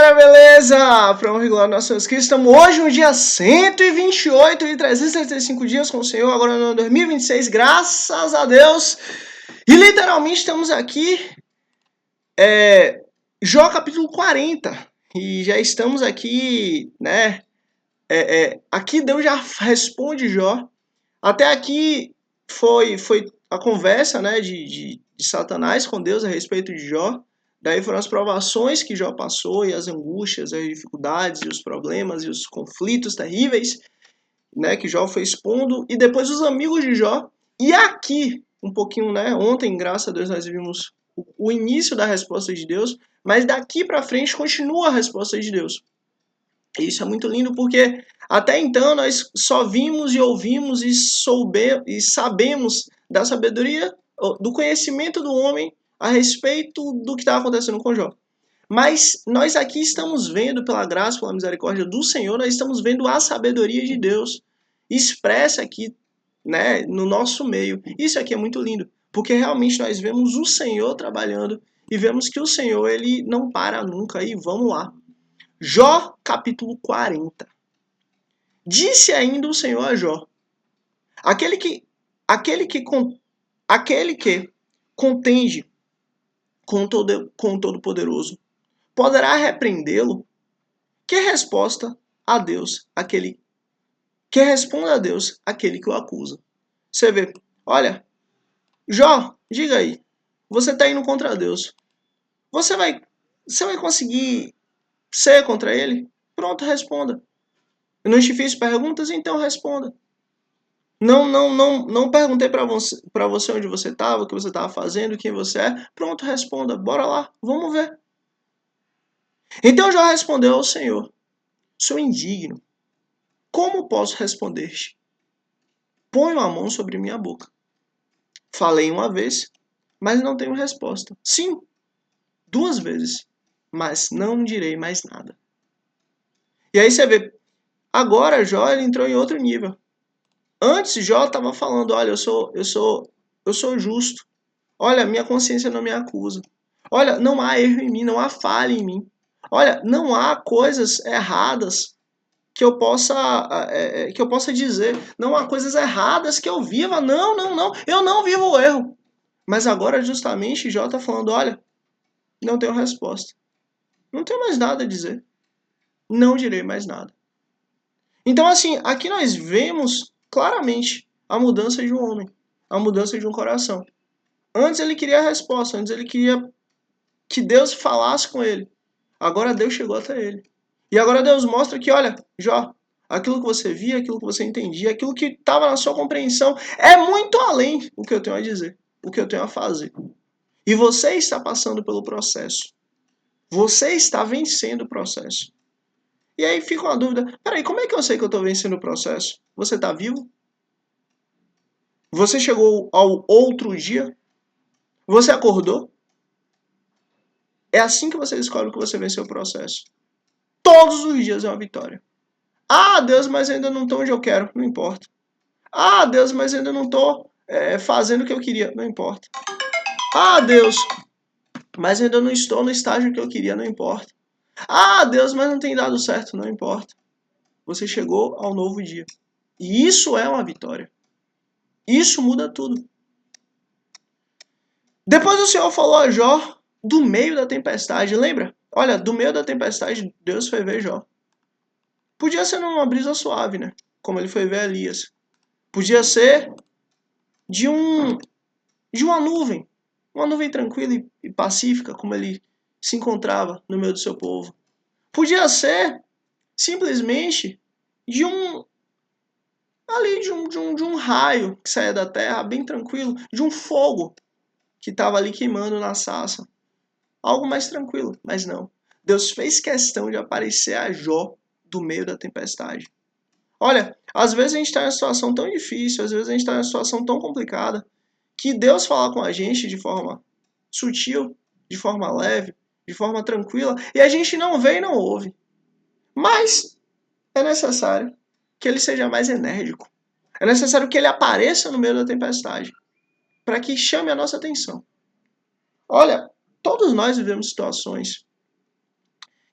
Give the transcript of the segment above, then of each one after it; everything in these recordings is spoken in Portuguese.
galera, beleza? Para honra e glória nosso Deus Cristo, estamos hoje no dia 128 de 365 dias com o Senhor, agora no ano 2026, graças a Deus. E literalmente estamos aqui, Jó capítulo 40, e já estamos aqui, né? Aqui Deus já responde Jó. Até aqui foi a conversa, né, de Satanás com Deus a respeito de Jó. Daí foram as provações que Jó passou e as angústias, as dificuldades e os problemas e os conflitos terríveis, né, que Jó foi expondo. E depois os amigos de Jó. E aqui, um pouquinho, né, ontem, graças a Deus, nós vimos o início da resposta de Deus. Mas daqui para frente continua a resposta de Deus. E isso é muito lindo porque até então nós só vimos e ouvimos e sabemos da sabedoria, do conhecimento do homem a respeito do que está acontecendo com Jó. Mas nós aqui estamos vendo, pela graça, pela misericórdia do Senhor, nós estamos vendo a sabedoria de Deus expressa aqui, né, no nosso meio. Isso aqui é muito lindo, porque realmente nós vemos o Senhor trabalhando e vemos que o Senhor ele não para nunca. E vamos lá. Jó, capítulo 40. Disse ainda o Senhor a Jó: aquele que contende com o Todo-Poderoso, poderá repreendê-lo? Que responda a Deus aquele que o acusa. Você vê, olha, Jó, diga aí, você está indo contra Deus. Você vai conseguir ser contra ele? Pronto, responda. Eu não te fiz perguntas, então responda. Não perguntei para você onde você estava, o que você estava fazendo, quem você é. Pronto, responda. Bora lá, vamos ver. Então Jó respondeu ao Senhor: sou indigno. Como posso responder-te? Ponho a mão sobre minha boca. Falei uma vez, mas não tenho resposta. Sim, 2 vezes, mas não direi mais nada. E aí você vê, agora Jó ele entrou em outro nível. Antes Jó estava falando, olha, eu sou justo. Olha, minha consciência não me acusa. Olha, não há erro em mim, não há falha em mim. Olha, não há coisas erradas que eu possa dizer. Não há coisas erradas que eu viva. Não. Eu não vivo o erro. Mas agora justamente Jó está falando, olha, não tenho resposta. Não tenho mais nada a dizer. Não direi mais nada. Então assim, aqui nós vemos claramente a mudança de um homem. A mudança de um coração. Antes ele queria a resposta, antes ele queria que Deus falasse com ele. Agora Deus chegou até ele. E agora Deus mostra que, olha, Jó, aquilo que você via, aquilo que você entendia, aquilo que estava na sua compreensão, é muito além do que eu tenho a dizer, o que eu tenho a fazer. E você está passando pelo processo. Você está vencendo o processo. E aí fica uma dúvida, peraí, como é que eu sei que eu estou vencendo o processo? Você está vivo? Você chegou ao outro dia? Você acordou? É assim que você descobre que você venceu o processo. Todos os dias é uma vitória. Ah, Deus, mas ainda não estou onde eu quero. Não importa. Ah, Deus, mas ainda não estou fazendo o que eu queria. Não importa. Ah, Deus, mas ainda não estou no estágio que eu queria. Não importa. Ah, Deus, mas não tem dado certo. Não importa. Você chegou ao novo dia. E isso é uma vitória. Isso muda tudo. Depois o Senhor falou a Jó do meio da tempestade. Lembra? Olha, do meio da tempestade, Deus foi ver Jó. Podia ser numa brisa suave, né? Como ele foi ver Elias. Podia ser de uma nuvem tranquila e pacífica, como ele se encontrava no meio do seu povo. Podia ser simplesmente de um raio que saía da terra, bem tranquilo, de um fogo que estava ali queimando na sarça. Algo mais tranquilo, mas não. Deus fez questão de aparecer a Jó do meio da tempestade. Olha, às vezes a gente está em uma situação tão difícil, às vezes a gente está em uma situação tão complicada, que Deus fala com a gente de forma sutil, de forma leve, de forma tranquila, e a gente não vê e não ouve. Mas é necessário que ele seja mais enérgico. É necessário que ele apareça no meio da tempestade, para que chame a nossa atenção. Olha, todos nós vivemos situações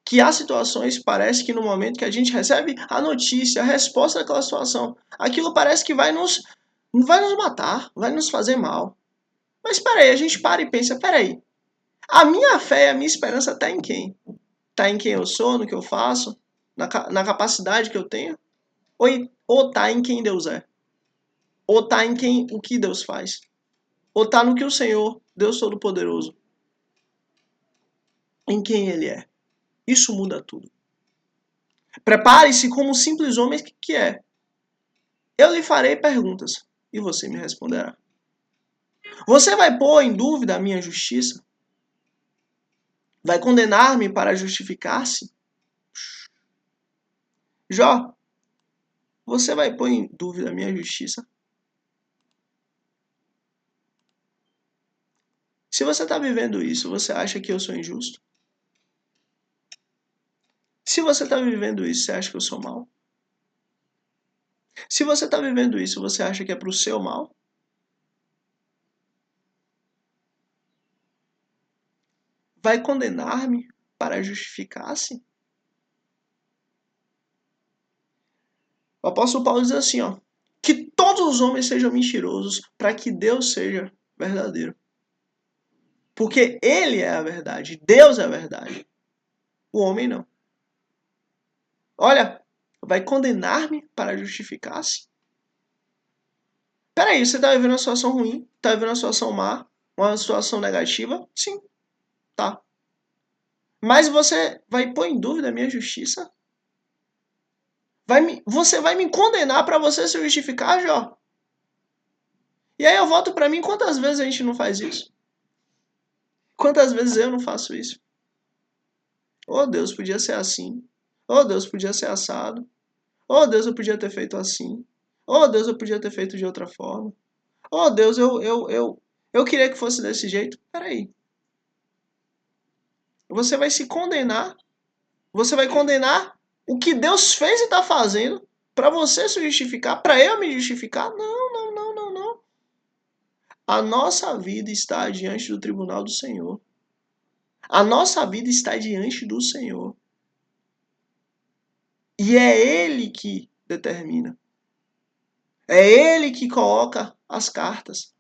que há situações, parece que no momento que a gente recebe a notícia, a resposta daquela situação, aquilo parece que vai nos matar, vai nos fazer mal. Mas espera aí, a gente para e pensa, espera aí, a minha fé e a minha esperança está em quem? Está em quem eu sou, no que eu faço, na capacidade que eu tenho? Ou está em quem Deus é? Ou está em quem, o que Deus faz? Ou está no que o Senhor, Deus Todo-Poderoso, em quem Ele é? Isso muda tudo. Prepare-se como um simples homem que é. Eu lhe farei perguntas e você me responderá. Você vai pôr em dúvida a minha justiça? Vai condenar-me para justificar-se? Jó, você vai pôr em dúvida a minha justiça? Se você está vivendo isso, você acha que eu sou injusto? Se você está vivendo isso, você acha que eu sou mal? Se você está vivendo isso, você acha que é para o seu mal? Vai condenar-me para justificar-se? O apóstolo Paulo diz assim, ó, que todos os homens sejam mentirosos para que Deus seja verdadeiro. Porque ele é a verdade, Deus é a verdade. O homem não. Olha, vai condenar-me para justificar-se? Peraí, você está vivendo uma situação ruim? Está vivendo uma situação má? Uma situação negativa? Sim, tá. Mas você vai pôr em dúvida a minha justiça? Você vai me condenar para você se justificar, Jó? E aí eu volto para mim, quantas vezes a gente não faz isso? Quantas vezes eu não faço isso? Oh, Deus, podia ser assim. Oh, Deus, podia ser assado. Oh, Deus, eu podia ter feito assim. Oh, Deus, eu podia ter feito de outra forma. Oh, Deus, eu queria que fosse desse jeito. Peraí. Você vai se condenar. Você vai condenar o que Deus fez e está fazendo para você se justificar, para eu me justificar? Não, não, não, não, não. A nossa vida está diante do tribunal do Senhor. A nossa vida está diante do Senhor. E é Ele que determina. É Ele que coloca as cartas.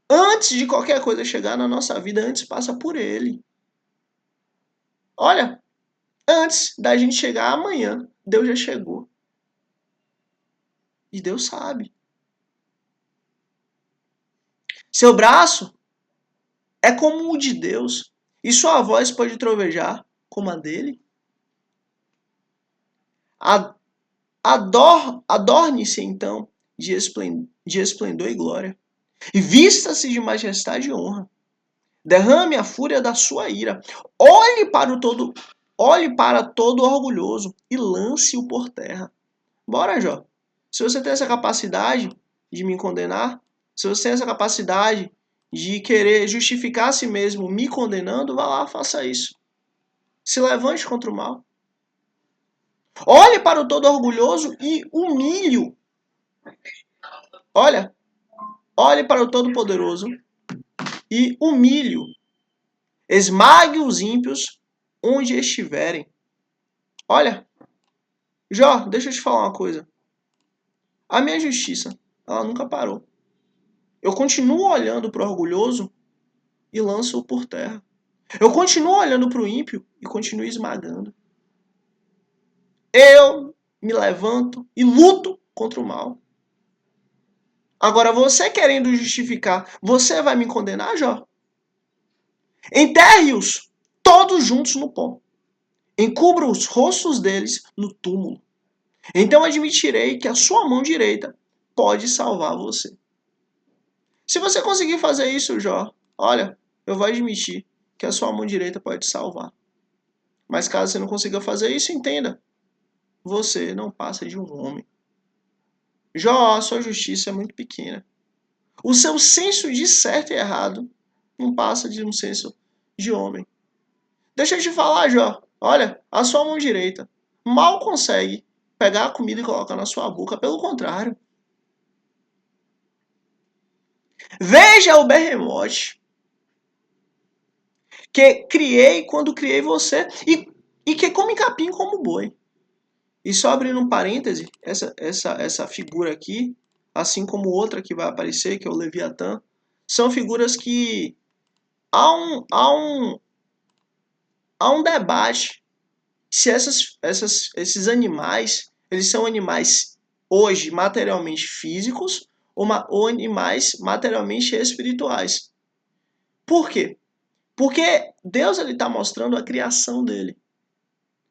Antes de qualquer coisa chegar na nossa vida, antes passa por Ele. Olha, antes da gente chegar amanhã, Deus já chegou. E Deus sabe. Seu braço é como o de Deus, e sua voz pode trovejar como a dele. Adorne-se então de esplendor e glória, e vista-se de majestade e honra. Derrame a fúria da sua ira. Olhe para todo orgulhoso e lance-o por terra. Bora, Jó. Se você tem essa capacidade de me condenar, se você tem essa capacidade de querer justificar a si mesmo me condenando, vá lá, faça isso. Se levante contra o mal. Olhe para o todo orgulhoso e humilhe-o. Olhe para o todo poderoso e humilhe-o. Esmague os ímpios onde estiverem. Olha, Jó, deixa eu te falar uma coisa. A minha justiça, ela nunca parou. Eu continuo olhando para o orgulhoso e lanço-o por terra. Eu continuo olhando para o ímpio e continuo esmagando. Eu me levanto e luto contra o mal. Agora, você querendo justificar, você vai me condenar, Jó? Enterre-os todos juntos no pó. Encubra os rostos deles no túmulo. Então admitirei que a sua mão direita pode salvar você. Se você conseguir fazer isso, Jó, olha, eu vou admitir que a sua mão direita pode te salvar. Mas caso você não consiga fazer isso, entenda. Você não passa de um homem. Jó, a sua justiça é muito pequena. O seu senso de certo e errado não passa de um senso de homem. Deixa eu te falar, Jó. Olha, a sua mão direita mal consegue pegar a comida e colocar na sua boca. Pelo contrário. Veja o berremote que criei quando criei você. E e que come capim como boi. E só abrindo um parêntese, essa figura aqui, assim como outra que vai aparecer, que é o Leviatã, são figuras que há um debate se esses animais, eles são animais hoje materialmente físicos ou animais materialmente espirituais. Por quê? Porque Deus está mostrando a criação dele.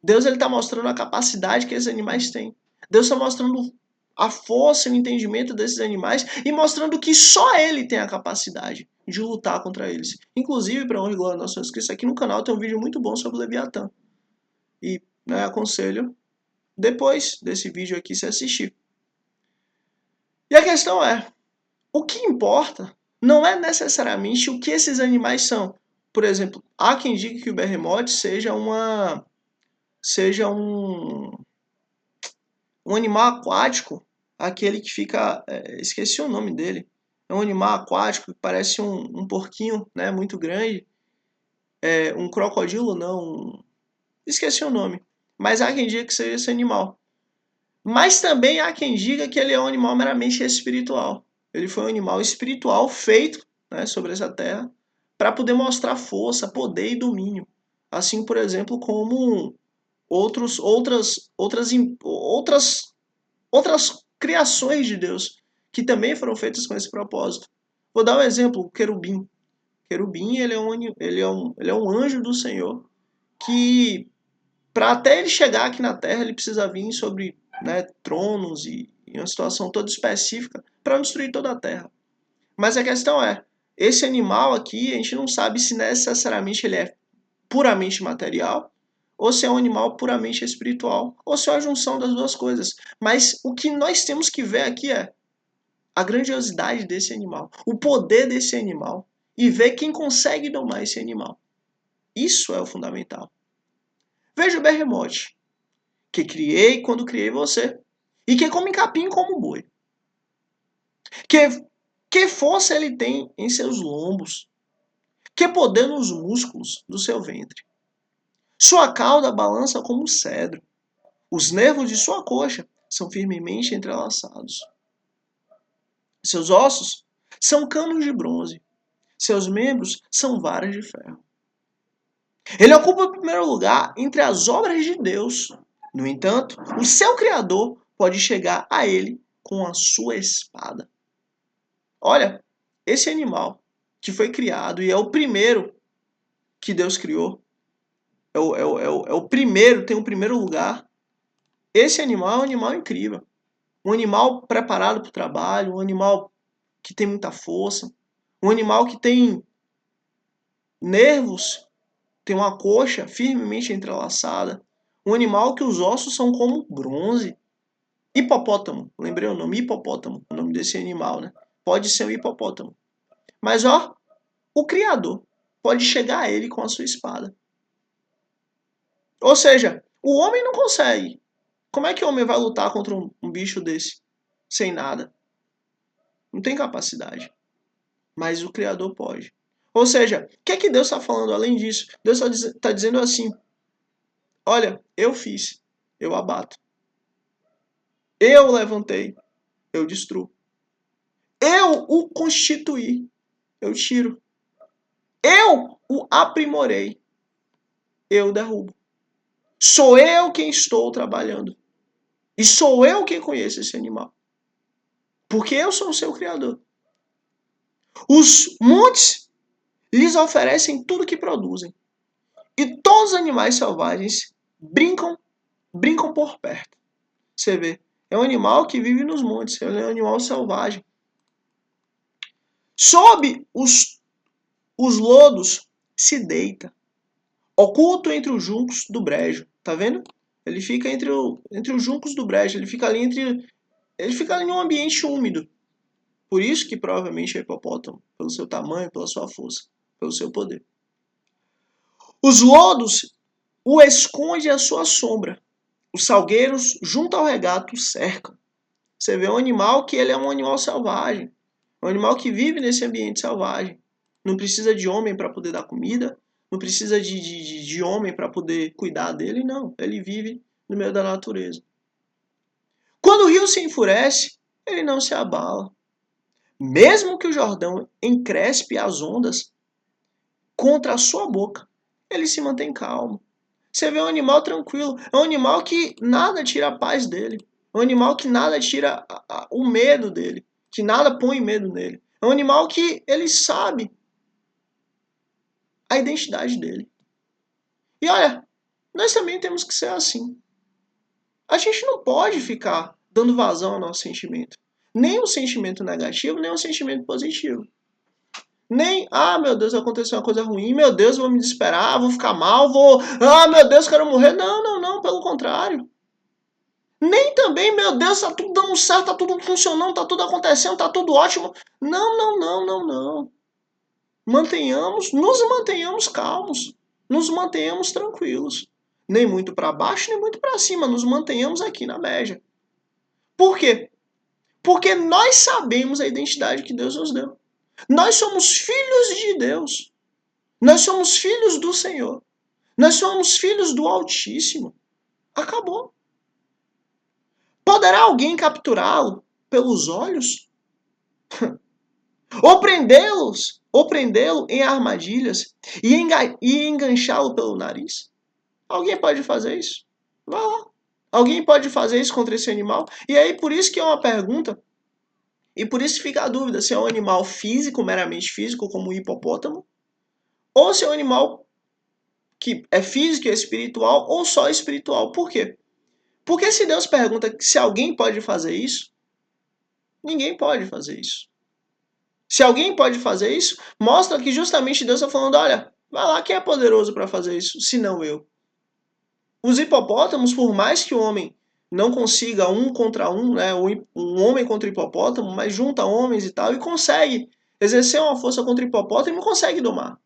Deus está mostrando a capacidade que esses animais têm. Deus está mostrando a força e o entendimento desses animais e mostrando que só ele tem a capacidade de lutar contra eles. Inclusive, para honra e glória do nosso Jesus Cristo, aqui no canal tem um vídeo muito bom sobre o Leviatã. E aconselho, depois desse vídeo aqui, se assistir. E a questão é, o que importa não é necessariamente o que esses animais são. Por exemplo, há quem diga que o berremote seja um animal aquático, aquele que fica, esqueci o nome dele, é um animal aquático que parece um porquinho, né, muito grande, um crocodilo não, esqueci o nome, mas há quem diga que seja esse animal. Mas também há quem diga que ele é um animal meramente espiritual. Ele foi um animal espiritual feito, né, sobre essa terra para poder mostrar força, poder e domínio. Assim, por exemplo, como outras criações de Deus que também foram feitas com esse propósito. Vou dar um exemplo, o querubim. O querubim ele é um anjo do Senhor que, para até ele chegar aqui na Terra, ele precisa vir sobre, né, tronos e em uma situação toda específica para destruir toda a Terra. Mas a questão é, esse animal aqui, a gente não sabe se necessariamente ele é puramente material, ou se é um animal puramente espiritual, ou se é a junção das duas coisas. Mas o que nós temos que ver aqui é a grandiosidade desse animal, o poder desse animal, e ver quem consegue domar esse animal. Isso é o fundamental. Veja o berremote, que criei quando criei você, e que come capim como boi. Que força ele tem em seus lombos, que poder nos músculos do seu ventre. Sua cauda balança como um cedro. Os nervos de sua coxa são firmemente entrelaçados. Seus ossos são canos de bronze. Seus membros são varas de ferro. Ele ocupa o primeiro lugar entre as obras de Deus. No entanto, o seu Criador pode chegar a ele com a sua espada. Olha, esse animal que foi criado e é o primeiro que Deus criou, é o primeiro, tem o primeiro lugar. Esse animal é um animal incrível. Um animal preparado para o trabalho, um animal que tem muita força, um animal que tem nervos, tem uma coxa firmemente entrelaçada, um animal que os ossos são como bronze. Hipopótamo, lembrei o nome, hipopótamo, o nome desse animal, né? Pode ser um hipopótamo. Mas ó, o Criador pode chegar a ele com a sua espada. Ou seja, o homem não consegue. Como é que o homem vai lutar contra um bicho desse? Sem nada. Não tem capacidade. Mas o Criador pode. Ou seja, o que é que Deus está falando além disso? Deus está dizendo assim: olha, eu fiz, eu abato. Eu levantei, eu destruo. Eu o constituí, eu tiro. Eu o aprimorei, eu derrubo. Sou eu quem estou trabalhando. E sou eu quem conheço esse animal. Porque eu sou o seu criador. Os montes lhes oferecem tudo que produzem. E todos os animais selvagens brincam por perto. Você vê, é um animal que vive nos montes, é um animal selvagem. Sob os lodos se deita, oculto entre os juncos do brejo. Tá vendo? Ele fica entre os juncos do brejo, ele fica ali em um ambiente úmido. Por isso que provavelmente é hipopótamo, pelo seu tamanho, pela sua força, pelo seu poder. Os lodos o esconde à sua sombra. Os salgueiros junto ao regato cercam. Você vê um animal que ele é um animal selvagem. Um animal que vive nesse ambiente selvagem. Não precisa de homem para poder dar comida. não precisa de homem para poder cuidar dele, não. Ele vive no meio da natureza. Quando o rio se enfurece, ele não se abala. Mesmo que o Jordão encrespe as ondas contra a sua boca, ele se mantém calmo. Você vê um animal tranquilo, é um animal que nada tira a paz dele, é um animal que nada tira o medo dele, que nada põe medo nele. É um animal que ele sabe a identidade dele. E olha, nós também temos que ser assim. A gente não pode ficar dando vazão ao nosso sentimento. Nem um sentimento negativo, nem um sentimento positivo. Nem, meu Deus, aconteceu uma coisa ruim, meu Deus, vou me desesperar, vou ficar mal, meu Deus, quero morrer. Não, pelo contrário. Nem também, meu Deus, tá tudo dando certo, tá tudo funcionando, tá tudo acontecendo, tá tudo ótimo. Não. Nos mantenhamos calmos, nos mantenhamos tranquilos. Nem muito para baixo, nem muito para cima, nos mantenhamos aqui na média. Por quê? Porque nós sabemos a identidade que Deus nos deu. Nós somos filhos de Deus. Nós somos filhos do Senhor. Nós somos filhos do Altíssimo. Acabou. Poderá alguém capturá-lo pelos olhos? Ou prendê-lo em armadilhas e enganchá-lo pelo nariz? Alguém pode fazer isso? Vai lá. Alguém pode fazer isso contra esse animal? E aí, por isso que é uma pergunta, e por isso fica a dúvida se é um animal físico, meramente físico, como o hipopótamo, ou se é um animal que é físico e é espiritual, ou só espiritual. Por quê? Porque se Deus pergunta se alguém pode fazer isso, ninguém pode fazer isso. Se alguém pode fazer isso, mostra que justamente Deus está falando, olha, vai lá, quem é poderoso para fazer isso, se não eu. Os hipopótamos, por mais que o homem não consiga um contra um, né, um homem contra o hipopótamo, mas junta homens e tal, e consegue exercer uma força contra o hipopótamo e consegue domar.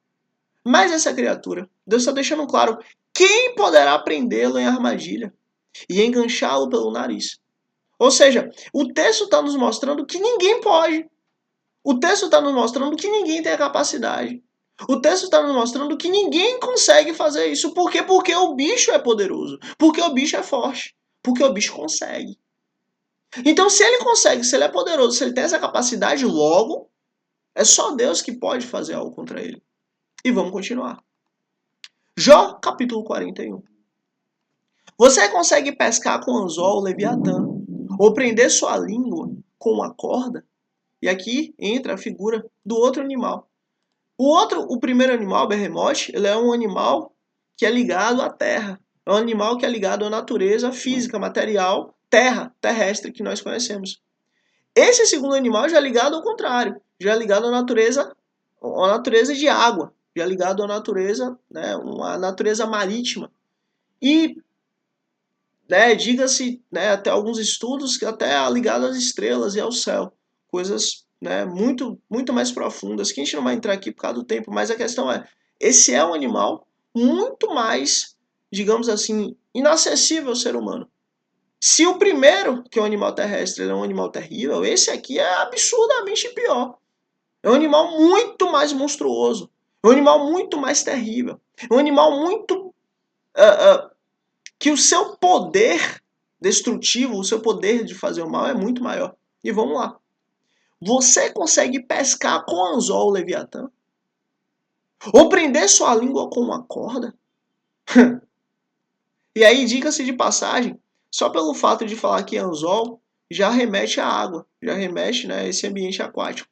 Mas essa criatura, Deus está deixando claro, quem poderá prendê-lo em armadilha e enganchá-lo pelo nariz? Ou seja, o texto está nos mostrando que ninguém pode. O texto está nos mostrando que ninguém tem a capacidade. O texto está nos mostrando que ninguém consegue fazer isso. Por quê? Porque o bicho é poderoso. Porque o bicho é forte. Porque o bicho consegue. Então, se ele consegue, se ele é poderoso, se ele tem essa capacidade, logo, é só Deus que pode fazer algo contra ele. E vamos continuar. Jó, capítulo 41. Você consegue pescar com anzol o Leviatã, ou prender sua língua com uma corda? E aqui entra a figura do outro animal. O primeiro animal, o berremote, ele é um animal que é ligado à terra. É um animal que é ligado à natureza física, material, terrestre, que nós conhecemos. Esse segundo animal já é ligado ao contrário, já é ligado à natureza de água, já é ligado à natureza, né, uma natureza marítima. E, né, diga-se, né, até alguns estudos que até é ligado às estrelas e ao céu, coisas, né, muito mais profundas, que a gente não vai entrar aqui por causa do tempo, mas a questão é, esse é um animal muito mais, digamos assim, inacessível ao ser humano. Se o primeiro, que é um animal terrestre, é um animal terrível, esse aqui é absurdamente pior. É um animal muito mais monstruoso, é um animal muito mais terrível, é um animal muito... que o seu poder destrutivo, o seu poder de fazer o mal é muito maior. E vamos lá. Você consegue pescar com anzol o Leviatã? Ou prender sua língua com uma corda? E aí, diga-se de passagem, só pelo fato de falar que anzol já remete à água, já remete, né, a esse ambiente aquático.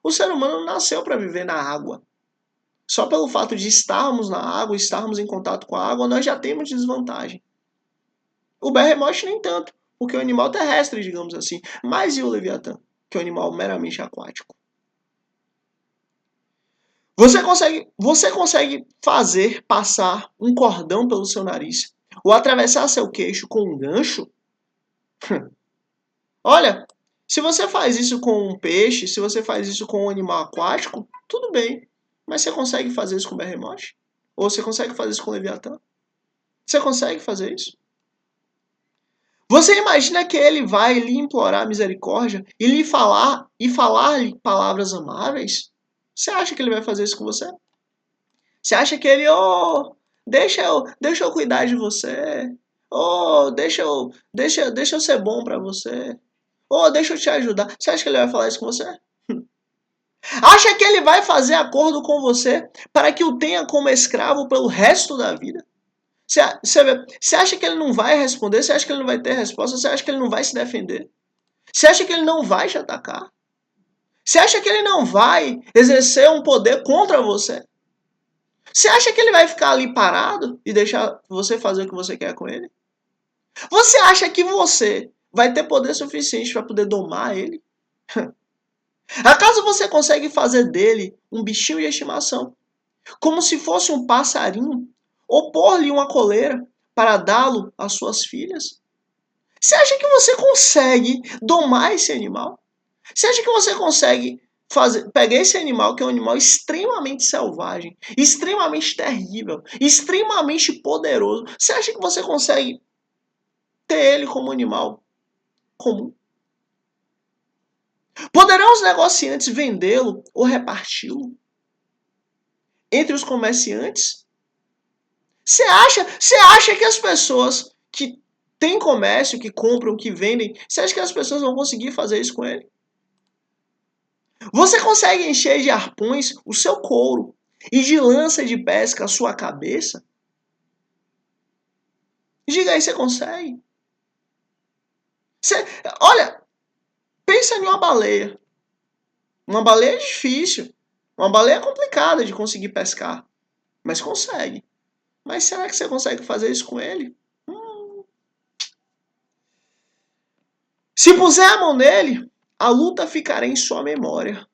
O ser humano nasceu para viver na água. Só pelo fato de estarmos na água, estarmos em contato com a água, nós já temos desvantagem. O berremote nem tanto, porque é um animal terrestre, digamos assim. Mas e o Leviatã, que é um animal meramente aquático? Você consegue fazer passar um cordão pelo seu nariz ou atravessar seu queixo com um gancho? Olha, se você faz isso com um peixe, se você faz isso com um animal aquático, tudo bem. Mas você consegue fazer isso com o berremote? Ou você consegue fazer isso com o Leviatã? Você consegue fazer isso? Você imagina que ele vai lhe implorar misericórdia e lhe falar palavras amáveis? Você acha que ele vai fazer isso com você? Você acha que ele, deixa eu cuidar de você. Deixa eu ser bom pra você. Deixa eu te ajudar. Você acha que ele vai falar isso com você? Acha que ele vai fazer acordo com você para que o tenha como escravo pelo resto da vida? Você acha que ele não vai responder? Você acha que ele não vai ter resposta? Você acha que ele não vai se defender? Você acha que ele não vai te atacar? Você acha que ele não vai exercer um poder contra você? Você acha que ele vai ficar ali parado e deixar você fazer o que você quer com ele? Você acha que você vai ter poder suficiente para poder domar ele? Acaso você consegue fazer dele um bichinho de estimação, como se fosse um passarinho, ou pôr-lhe uma coleira para dá-lo às suas filhas? Você acha que você consegue domar esse animal? Você acha que você consegue pegar esse animal, que é um animal extremamente selvagem, extremamente terrível, extremamente poderoso? Você acha que você consegue ter ele como animal comum? Poderão os negociantes vendê-lo ou reparti-lo entre os comerciantes? Você acha que as pessoas que têm comércio, que compram, que vendem, você acha que as pessoas vão conseguir fazer isso com ele? Você consegue encher de arpões o seu couro e de lança de pesca a sua cabeça? Diga aí, você consegue? Você, olha, pensa em uma baleia. Uma baleia é difícil. Uma baleia é complicada de conseguir pescar. Mas consegue. Mas será que você consegue fazer isso com ele? Se puser a mão nele, a luta ficará em sua memória.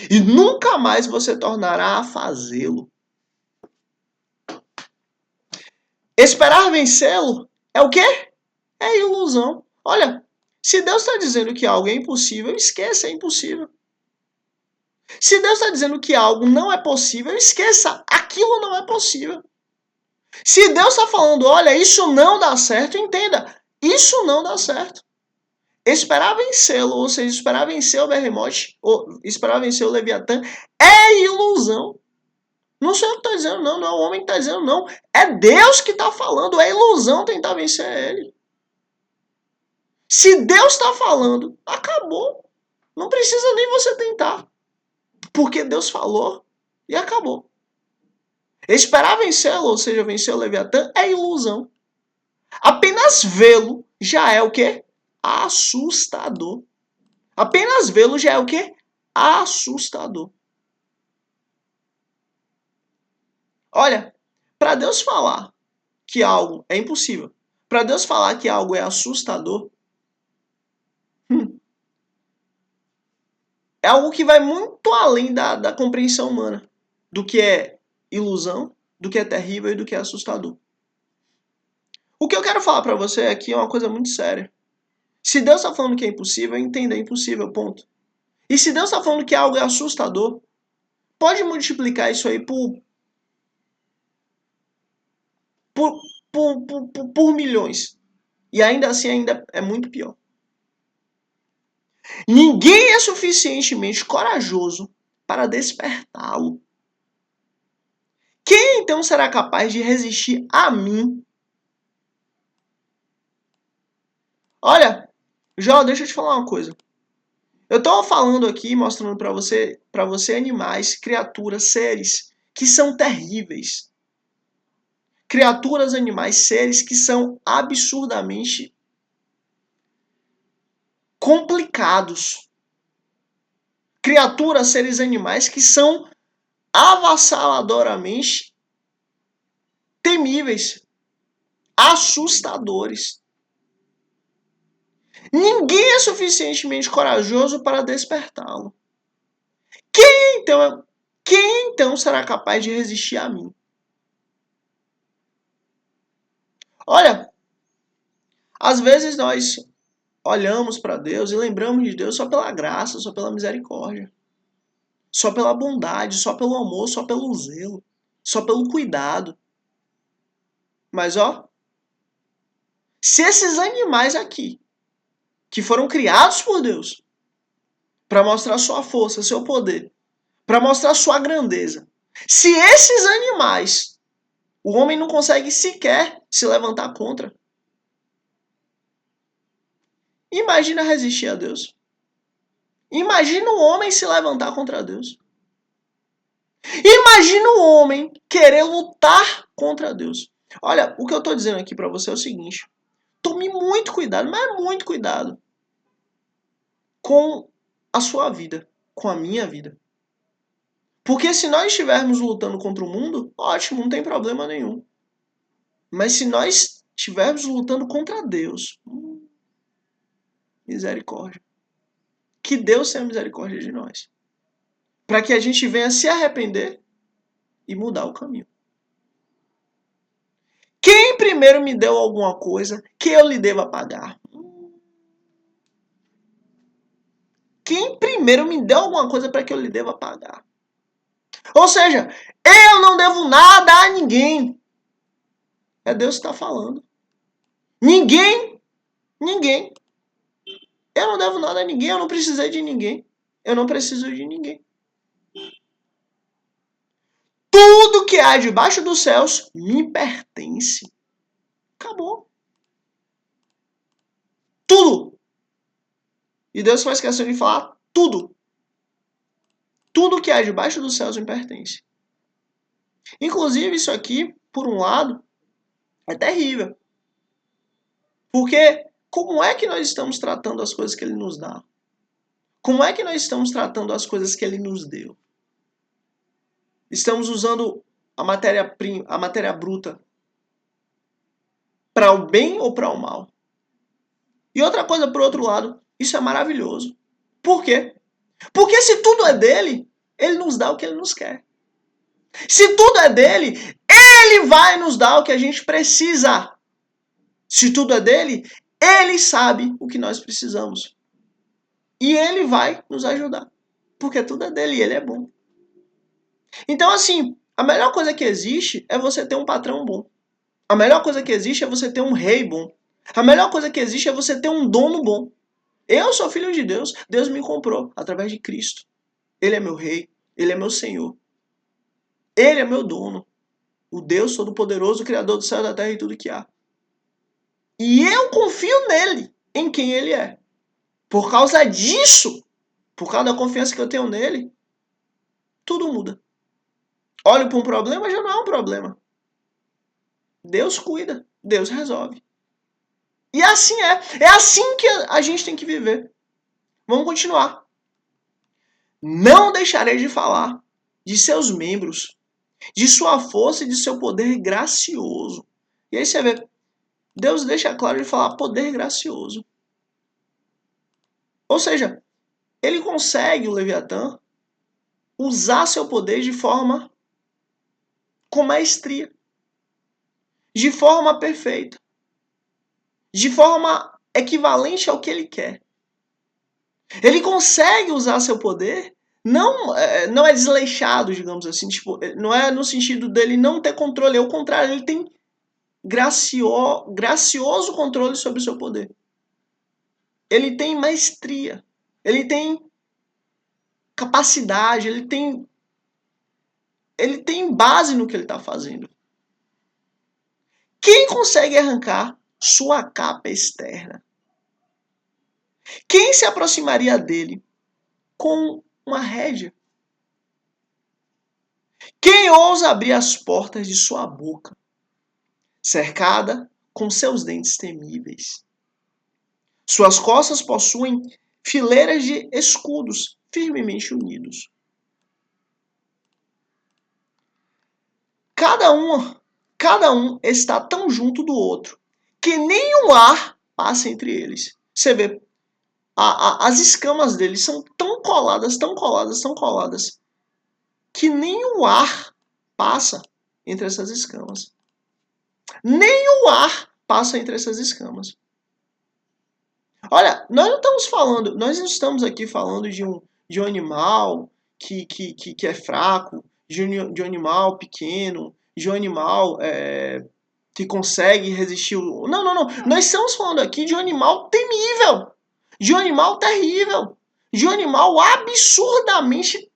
E nunca mais você tornará a fazê-lo. Esperar vencê-lo é o quê? É ilusão. Olha, se Deus está dizendo que algo é impossível, esqueça, é impossível. Se Deus está dizendo que algo não é possível, esqueça, aquilo não é possível. Se Deus está falando, olha, isso não dá certo, entenda, isso não dá certo. Esperar vencê-lo, ou seja, esperar vencer o Behemoth, ou esperar vencer o Leviatã, é ilusão. Não sou eu que estou dizendo, não, não é o homem que está dizendo, não. É Deus que está falando, é ilusão tentar vencer ele. Se Deus está falando, acabou. Não precisa nem você tentar. Porque Deus falou e acabou. Esperar vencê-lo, ou seja, vencer o Leviatã, é ilusão. Apenas vê-lo já é o quê? Assustador. Apenas vê-lo já é o quê? Assustador. Olha, para Deus falar que algo é impossível, para Deus falar que algo é assustador, é algo que vai muito além da compreensão humana, do que é ilusão, do que é terrível e do que é assustador. O que eu quero falar para você aqui é uma coisa muito séria. Se Deus está falando que é impossível, entenda, é impossível, ponto. E se Deus está falando que algo é assustador, pode multiplicar isso aí por milhões. E ainda assim ainda é muito pior. Ninguém é suficientemente corajoso para despertá-lo. Quem então será capaz de resistir a mim? Olha, Jó, deixa eu te falar uma coisa. Eu estou falando aqui, mostrando para você animais, criaturas, seres que são terríveis. Criaturas, animais, seres que são absurdamente complicados. Criaturas, seres, animais que são avassaladoramente temíveis, assustadores. Ninguém é suficientemente corajoso para despertá-lo. Quem então será capaz de resistir a mim? Olha, às vezes nós olhamos para Deus e lembramos de Deus só pela graça, só pela misericórdia, só pela bondade, só pelo amor, só pelo zelo, só pelo cuidado. Mas se esses animais aqui, que foram criados por Deus, para mostrar sua força, seu poder, para mostrar sua grandeza, Se esses animais, o homem não consegue sequer se levantar contra, imagina resistir a Deus. Imagina o homem se levantar contra Deus. Imagina o homem querer lutar contra Deus. Olha, o que eu estou dizendo aqui para você é o seguinte. Tome muito cuidado, mas muito cuidado com a sua vida, com a minha vida. Porque se nós estivermos lutando contra o mundo, ótimo, não tem problema nenhum. Mas se nós estivermos lutando contra Deus, misericórdia. Que Deus tenha misericórdia de nós. Para que a gente venha se arrepender e mudar o caminho. Quem primeiro me deu alguma coisa que eu lhe deva pagar? Quem primeiro me deu alguma coisa para que eu lhe deva pagar? Ou seja, eu não devo nada a ninguém. É Deus que está falando. Ninguém. Eu não devo nada a ninguém, eu não precisei de ninguém. Eu não preciso de ninguém. Tudo que há debaixo dos céus me pertence. Acabou. Tudo. E Deus faz questão de falar tudo. Tudo que há debaixo dos céus me pertence. Inclusive, isso aqui, por um lado, é terrível. Porque como é que nós estamos tratando as coisas que Ele nos dá? Como é que nós estamos tratando as coisas que Ele nos deu? Estamos usando a matéria bruta para o bem ou para o mal? E outra coisa, por outro lado, isso é maravilhoso. Por quê? Porque se tudo é dele, Ele nos dá o que Ele nos quer. Se tudo é dele, Ele vai nos dar o que a gente precisa. Se tudo é dele, Ele sabe o que nós precisamos. E Ele vai nos ajudar. Porque tudo é dele e Ele é bom. Então, assim, a melhor coisa que existe é você ter um patrão bom. A melhor coisa que existe é você ter um rei bom. A melhor coisa que existe é você ter um dono bom. Eu sou filho de Deus. Deus me comprou através de Cristo. Ele é meu rei. Ele é meu Senhor. Ele é meu dono. O Deus Todo-Poderoso, Criador do céu e da terra e tudo que há. E eu confio nele, em quem ele é. Por causa disso, por causa da confiança que eu tenho nele, tudo muda. Olho para um problema, já não é um problema. Deus cuida, Deus resolve. E assim é. É assim que a gente tem que viver. Vamos continuar. Não deixarei de falar de seus membros, de sua força e de seu poder gracioso. E aí você vê, Deus deixa claro de falar poder gracioso. Ou seja, ele consegue, o Leviatã, usar seu poder de forma com maestria, de forma perfeita, de forma equivalente ao que ele quer. Ele consegue usar seu poder, não é desleixado, digamos assim, tipo, não é no sentido dele não ter controle, ao contrário, ele tem gracioso controle sobre o seu poder. Ele tem maestria, ele tem capacidade, ele tem base no que ele está fazendo. Quem consegue arrancar sua capa externa? Quem se aproximaria dele com uma rédea? Quem ousa abrir as portas de sua boca, cercada com seus dentes temíveis? Suas costas possuem fileiras de escudos firmemente unidos. Cada um está tão junto do outro que nem o ar passa entre eles. Você vê, as escamas deles são tão coladas, que nem o ar passa entre essas escamas. Nem o ar passa entre essas escamas. Olha, nós não estamos aqui falando de um animal que é fraco, de um animal pequeno, de um animal que consegue resistir. Não. Nós estamos falando aqui de um animal temível, de um animal terrível, de um animal absurdamente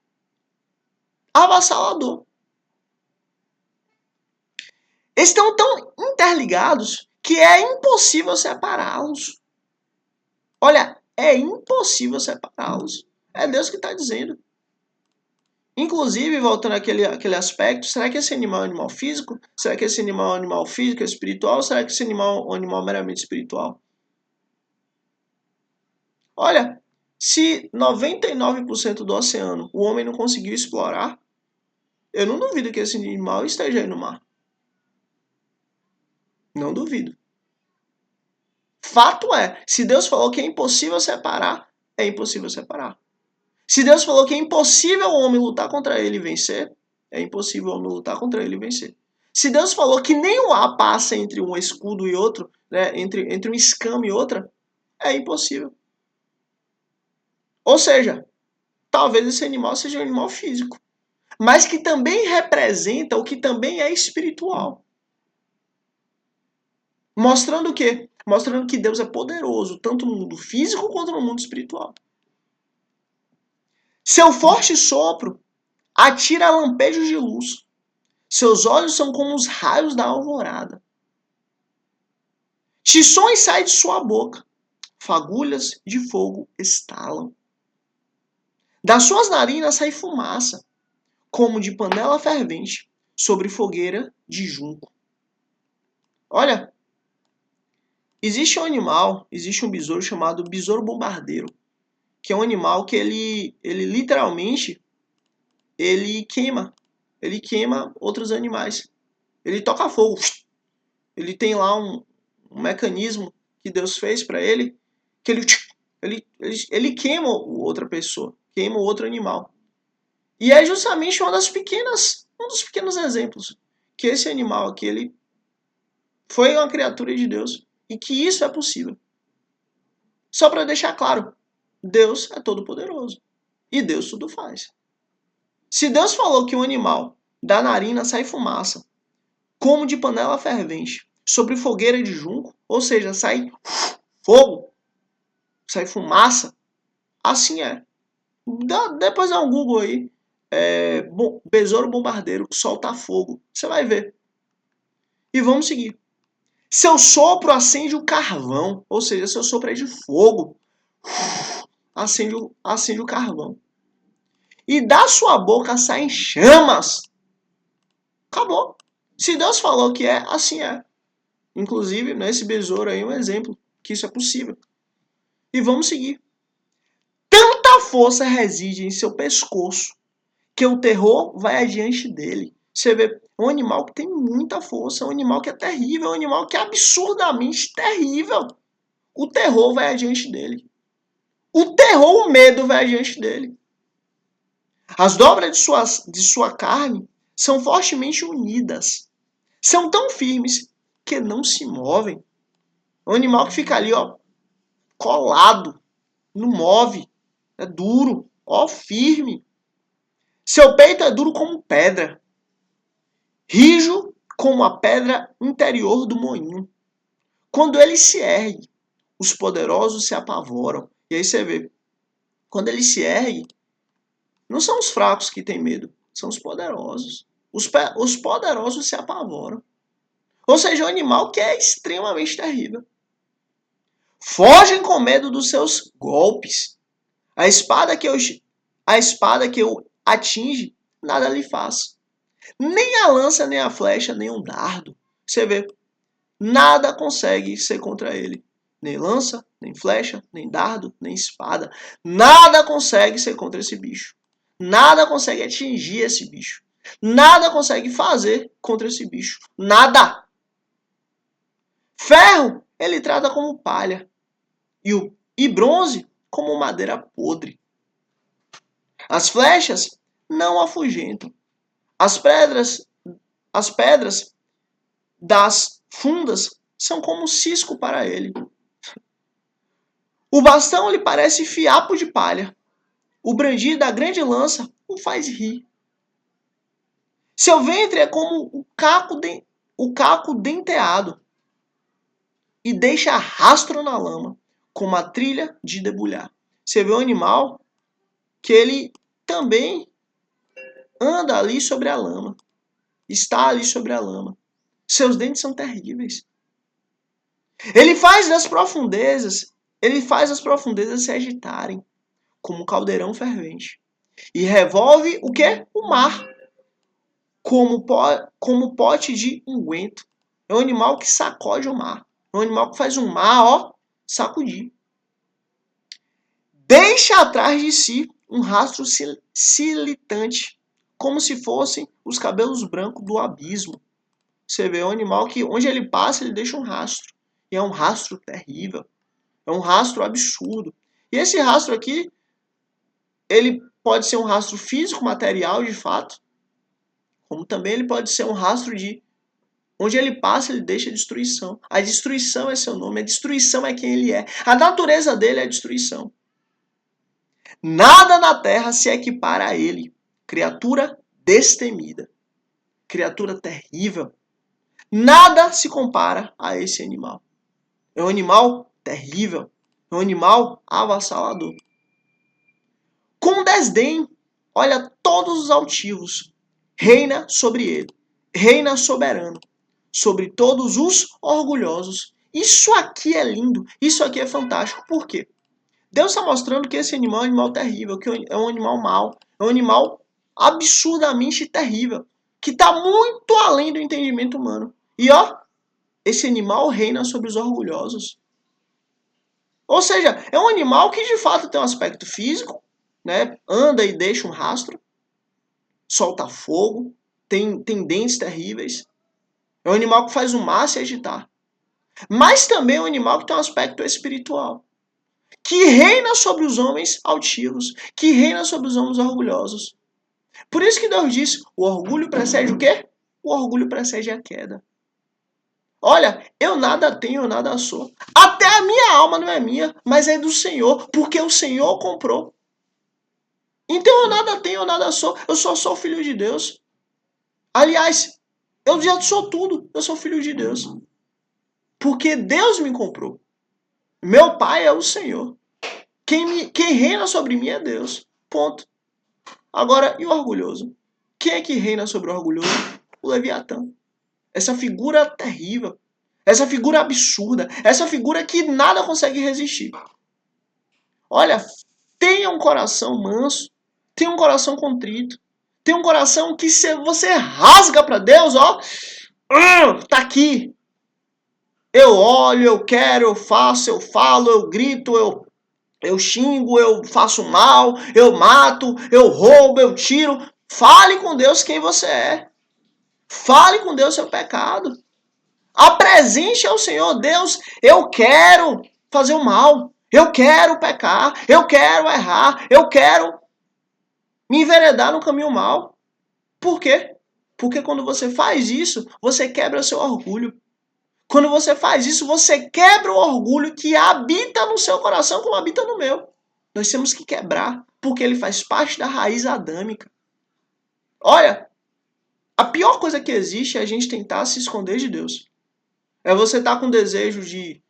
avassalador. Eles estão tão interligados que é impossível separá-los. Olha, é impossível separá-los. É Deus que está dizendo. Inclusive, voltando àquele aspecto, será que esse animal é um animal físico? Será que esse animal é um animal físico, espiritual? Ou será que esse animal é um animal meramente espiritual? Olha, se 99% do oceano o homem não conseguiu explorar, eu não duvido que esse animal esteja aí no mar. Não duvido. Fato é, se Deus falou que é impossível separar, é impossível separar. Se Deus falou que é impossível o homem lutar contra ele e vencer, é impossível o homem lutar contra ele e vencer. Se Deus falou que nem o ar passa entre um escudo e outro, né, entre um escama e outra, é impossível. Ou seja, talvez esse animal seja um animal físico, mas que também representa o que também é espiritual. Mostrando o quê? Mostrando que Deus é poderoso, tanto no mundo físico quanto no mundo espiritual. Seu forte sopro atira lampejos de luz. Seus olhos são como os raios da alvorada. Tições saem de sua boca. Fagulhas de fogo estalam. Das suas narinas sai fumaça, como de panela fervente, sobre fogueira de junco. Olha, existe um besouro chamado besouro bombardeiro, que é um animal que ele literalmente, ele queima outros animais. Ele toca fogo. Ele tem lá um mecanismo que Deus fez para ele, que ele queima outra pessoa, queima outro animal. E é justamente um dos pequenos exemplos que esse animal aqui, ele foi uma criatura de Deus e que isso é possível. Só para deixar claro, Deus é todo poderoso e Deus tudo faz. Se Deus falou que um animal da narina sai fumaça, como de panela fervente, sobre fogueira de junco, ou seja, sai fogo, sai fumaça, assim é. Depois dá um Google aí, besouro bombardeiro, solta fogo, você vai ver. E vamos seguir. Seu sopro acende o carvão, ou seja, seu sopro é de fogo, acende o carvão. E da sua boca saem chamas. Acabou. Se Deus falou que é, assim é. Inclusive, nesse besouro aí é um exemplo que isso é possível. E vamos seguir. Tanta força reside em seu pescoço que o terror vai adiante dele. Você vê, é um animal que tem muita força, é um animal que é terrível, é um animal que é absurdamente terrível. O terror vai adiante dele. O terror, o medo vai adiante dele. As dobras de sua carne são fortemente unidas. São tão firmes que não se movem. É um animal que fica ali, ó, colado, não move, é duro, ó, firme. Seu peito é duro como pedra, rijo como a pedra interior do moinho. Quando ele se ergue, os poderosos se apavoram. E aí você vê, quando ele se ergue, não são os fracos que têm medo, são os poderosos. Os poderosos se apavoram. Ou seja, um animal que é extremamente terrível. Fogem com medo dos seus golpes. A espada que eu atinge, nada lhe faz. Nem a lança, nem a flecha, nem um dardo. Você vê, nada consegue ser contra ele. Nem lança, nem flecha, nem dardo, nem espada. Nada consegue ser contra esse bicho. Nada consegue atingir esse bicho. Nada consegue fazer contra esse bicho. Nada. Ferro ele trata como palha. E bronze como madeira podre. As flechas não afugentam. As pedras das fundas são como cisco para ele. O bastão lhe parece fiapo de palha. O brandir da grande lança o faz rir. Seu ventre é como o caco denteado e deixa rastro na lama, como a trilha de debulhar. Você vê um animal que ele também anda ali sobre a lama. Está ali sobre a lama. Seus dentes são terríveis. Ele faz as profundezas se agitarem como um caldeirão fervente. E revolve o quê? O mar, como pote de unguento. É um animal que sacode o mar. É um animal que faz o mar, ó, sacudir. Deixa atrás de si um rastro silitante, como se fossem os cabelos brancos do abismo. Você vê, é um animal que, onde ele passa, ele deixa um rastro. E é um rastro terrível. É um rastro absurdo. E esse rastro aqui, ele pode ser um rastro físico, material, de fato, como também ele pode ser um rastro de onde ele passa, ele deixa destruição. A destruição é seu nome, a destruição é quem ele é. A natureza dele é a destruição. Nada na terra se equipara a ele. Criatura destemida. Criatura terrível. Nada se compara a esse animal. É um animal terrível. É um animal avassalador. Com desdém, olha todos os altivos. Reina sobre ele. Reina soberano. Sobre todos os orgulhosos. Isso aqui é lindo. Isso aqui é fantástico. Por quê? Deus está mostrando que esse animal é um animal terrível, que é um animal mau, é um animal absurdamente terrível, que está muito além do entendimento humano. E ó, esse animal reina sobre os orgulhosos. Ou seja, é um animal que de fato tem um aspecto físico, né? Anda e deixa um rastro, solta fogo, tem dentes terríveis. É um animal que faz o mar se agitar. Mas também é um animal que tem um aspecto espiritual, que reina sobre os homens altivos, que reina sobre os homens orgulhosos. Por isso que Deus diz, o orgulho precede o quê? O orgulho precede a queda. Olha, eu nada tenho, eu nada sou. Até a minha alma não é minha, mas é do Senhor, porque o Senhor comprou. Então eu nada tenho, eu nada sou, eu só sou filho de Deus. Aliás, eu já sou tudo, eu sou filho de Deus. Porque Deus me comprou. Meu pai é o Senhor. Quem reina sobre mim é Deus. Ponto. Agora, e o orgulhoso? Quem é que reina sobre o orgulhoso? O Leviatã. Essa figura terrível. Essa figura absurda. Essa figura que nada consegue resistir. Olha, tenha um coração manso. Tenha um coração contrito. Tenha um coração que você rasga para Deus, ó. Tá aqui. Eu olho, eu quero, eu faço, eu falo, eu grito, eu xingo, eu faço mal, eu mato, eu roubo, eu tiro. Fale com Deus quem você é. Fale com Deus seu pecado. Apresente ao Senhor, Deus, eu quero fazer o mal. Eu quero pecar. Eu quero errar. Eu quero me enveredar no caminho mal. Por quê? Porque quando você faz isso, você quebra seu orgulho. Quando você faz isso, você quebra o orgulho que habita no seu coração como habita no meu. Nós temos que quebrar, porque ele faz parte da raiz adâmica. Olha, a pior coisa que existe é a gente tentar se esconder de Deus. É você estar com desejo de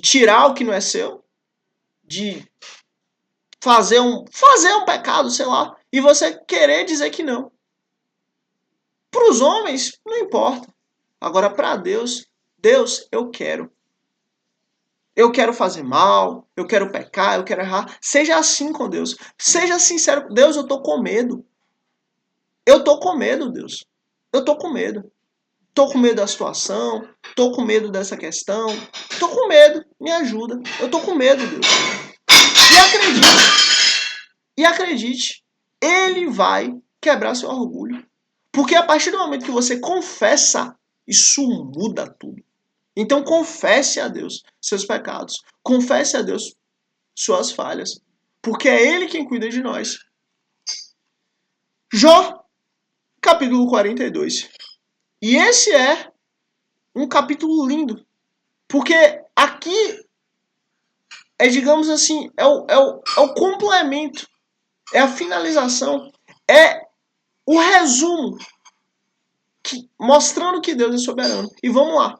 tirar o que não é seu, de fazer um pecado, sei lá, e você querer dizer que não. Para os homens, não importa. Agora, para Deus, Deus, eu quero. Eu quero fazer mal, eu quero pecar, eu quero errar. Seja assim com Deus. Seja sincero. Deus, eu estou com medo. Eu estou com medo, Deus. Eu estou com medo. Estou com medo da situação. Estou com medo dessa questão. Estou com medo. Me ajuda. Eu estou com medo, Deus. E acredite. Ele vai quebrar seu orgulho. Porque a partir do momento que você confessa, isso muda tudo. Então confesse a Deus seus pecados. Confesse a Deus suas falhas. Porque é Ele quem cuida de nós. Jó, capítulo 42. E esse é um capítulo lindo. Porque aqui é, digamos assim, é o complemento. É a finalização. É o resumo. Mostrando que Deus é soberano. E vamos lá.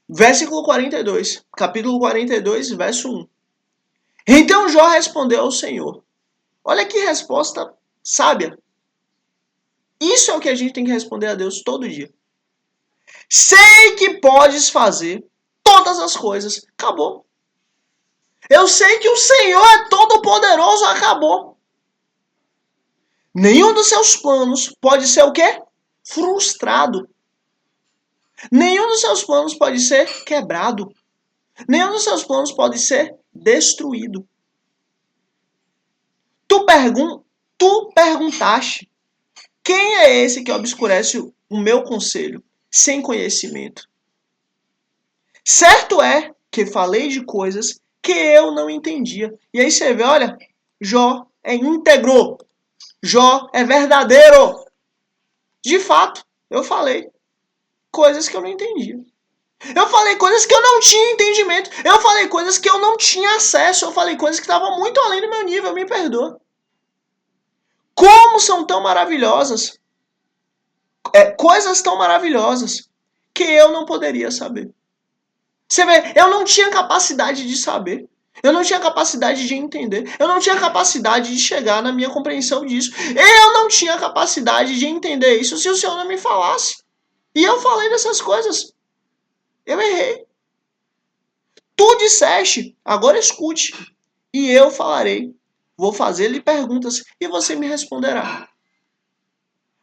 Versículo 42. Capítulo 42, verso 1. Então Jó respondeu ao Senhor. Olha que resposta sábia. Isso é o que a gente tem que responder a Deus todo dia. Sei que podes fazer todas as coisas. Acabou. Eu sei que o Senhor é todo poderoso. Acabou. Nenhum dos seus planos pode ser o quê? Frustrado. Nenhum dos seus planos pode ser quebrado. Nenhum dos seus planos pode ser destruído. Tu perguntaste, quem é esse que obscurece o meu conselho sem conhecimento? Certo é que falei de coisas que eu não entendia. E aí você vê, olha, Jó é íntegro. Jó é verdadeiro. De fato, eu falei coisas que eu não entendia. Eu falei coisas que eu não tinha entendimento. Eu falei coisas que eu não tinha acesso. Eu falei coisas que estavam muito além do meu nível. Me perdoa. Como são tão maravilhosas. Coisas tão maravilhosas que eu não poderia saber. Você vê, eu não tinha capacidade de saber. Eu não tinha capacidade de entender. Eu não tinha capacidade de chegar na minha compreensão disso. Eu não tinha capacidade de entender isso se o Senhor não me falasse. E eu falei dessas coisas. Eu errei. Tu disseste, agora escute. E eu falarei. Vou fazer-lhe perguntas e você me responderá.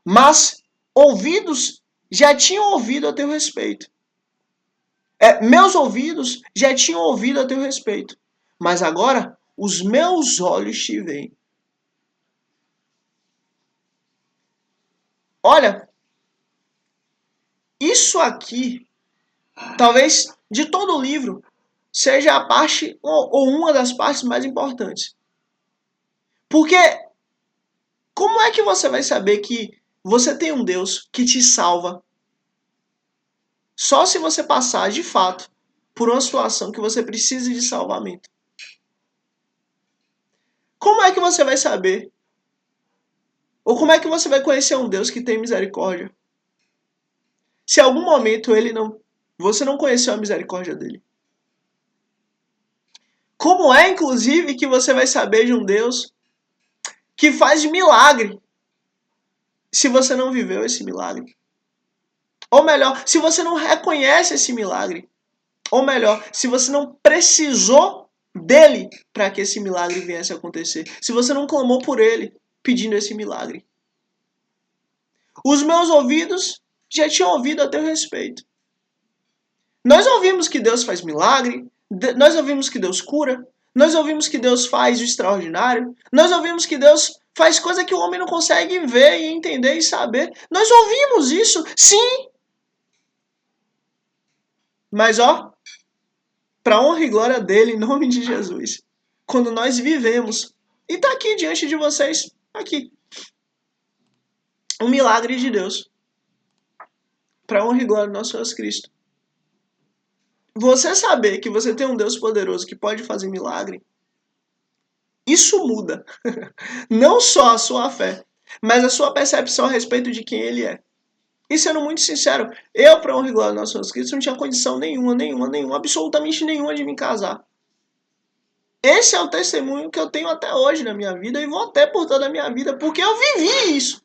Mas ouvidos já tinham ouvido a teu respeito. Meus ouvidos já tinham ouvido a teu respeito. Mas agora os meus olhos te veem. Olha, isso aqui, talvez de todo o livro, seja a parte ou uma das partes mais importantes. Porque como é que você vai saber que você tem um Deus que te salva só se você passar de fato por uma situação que você precise de salvamento? Como é que você vai saber? Ou como é que você vai conhecer um Deus que tem misericórdia? Se em algum momento você não conheceu a misericórdia dele. Como é, inclusive, que você vai saber de um Deus que faz milagre se você não viveu esse milagre? Ou melhor, se você não reconhece esse milagre. Ou melhor, se você não precisou dele para que esse milagre viesse a acontecer. Se você não clamou por ele pedindo esse milagre. Os meus ouvidos já tinham ouvido a teu respeito. Nós ouvimos que Deus faz milagre, nós ouvimos que Deus cura, nós ouvimos que Deus faz o extraordinário, nós ouvimos que Deus faz coisa que o homem não consegue ver e entender e saber. Nós ouvimos isso, sim. Mas para honra e glória dele, em nome de Jesus, quando nós vivemos, e está aqui diante de vocês, aqui, um milagre de Deus, para honra e glória do nosso Jesus Cristo. Você saber que você tem um Deus poderoso que pode fazer milagre, isso muda não só a sua fé, mas a sua percepção a respeito de quem ele é. E sendo muito sincero, eu, para honra e glória do nosso Jesus Cristo, não tinha condição nenhuma, absolutamente nenhuma de me casar. Esse é o testemunho que eu tenho até hoje na minha vida e vou ter por toda a minha vida, porque eu vivi isso.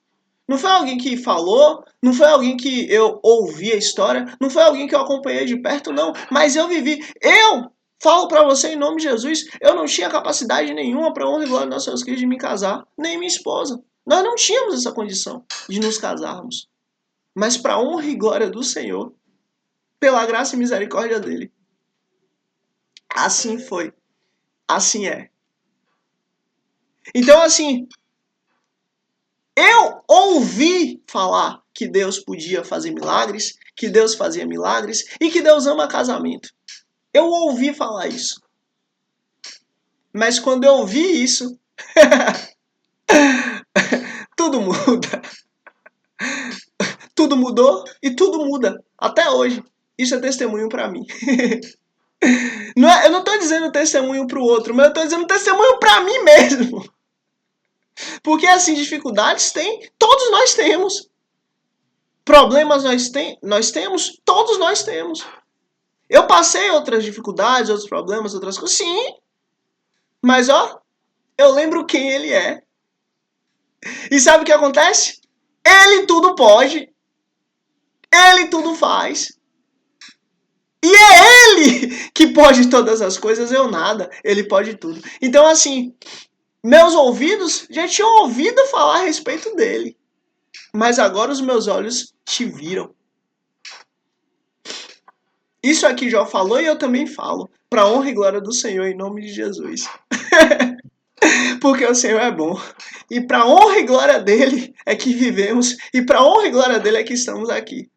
Não foi alguém que falou, não foi alguém que eu ouvi a história, não foi alguém que eu acompanhei de perto, não. Mas eu vivi. Eu falo para você em nome de Jesus, eu não tinha capacidade nenhuma para honra e glória do nosso Jesus Cristo de me casar, nem minha esposa. Nós não tínhamos essa condição de nos casarmos. Mas para honra e glória do Senhor, pela graça e misericórdia dele. Assim foi. Assim é. Então, assim, eu ouvi falar que Deus podia fazer milagres, que Deus fazia milagres e que Deus ama casamento. Eu ouvi falar isso. Mas quando eu ouvi isso, tudo muda. Tudo mudou e tudo muda. Até hoje. Isso é testemunho para mim. Eu não estou dizendo testemunho para o outro, mas eu estou dizendo testemunho para mim mesmo. Porque assim, dificuldades todos nós temos. Problemas nós temos, todos nós temos. Eu passei outras dificuldades, outros problemas, outras coisas, sim. Mas eu lembro quem ele é. E sabe o que acontece? Ele tudo pode. Ele tudo faz. E é Ele que pode todas as coisas, eu nada. Ele pode tudo. Então, assim, meus ouvidos já tinham ouvido falar a respeito dele. Mas agora os meus olhos te viram. Isso aqui Jó falou e eu também falo. Para honra e glória do Senhor, em nome de Jesus. Porque o Senhor é bom. E para honra e glória dele é que vivemos. E para honra e glória dele é que estamos aqui.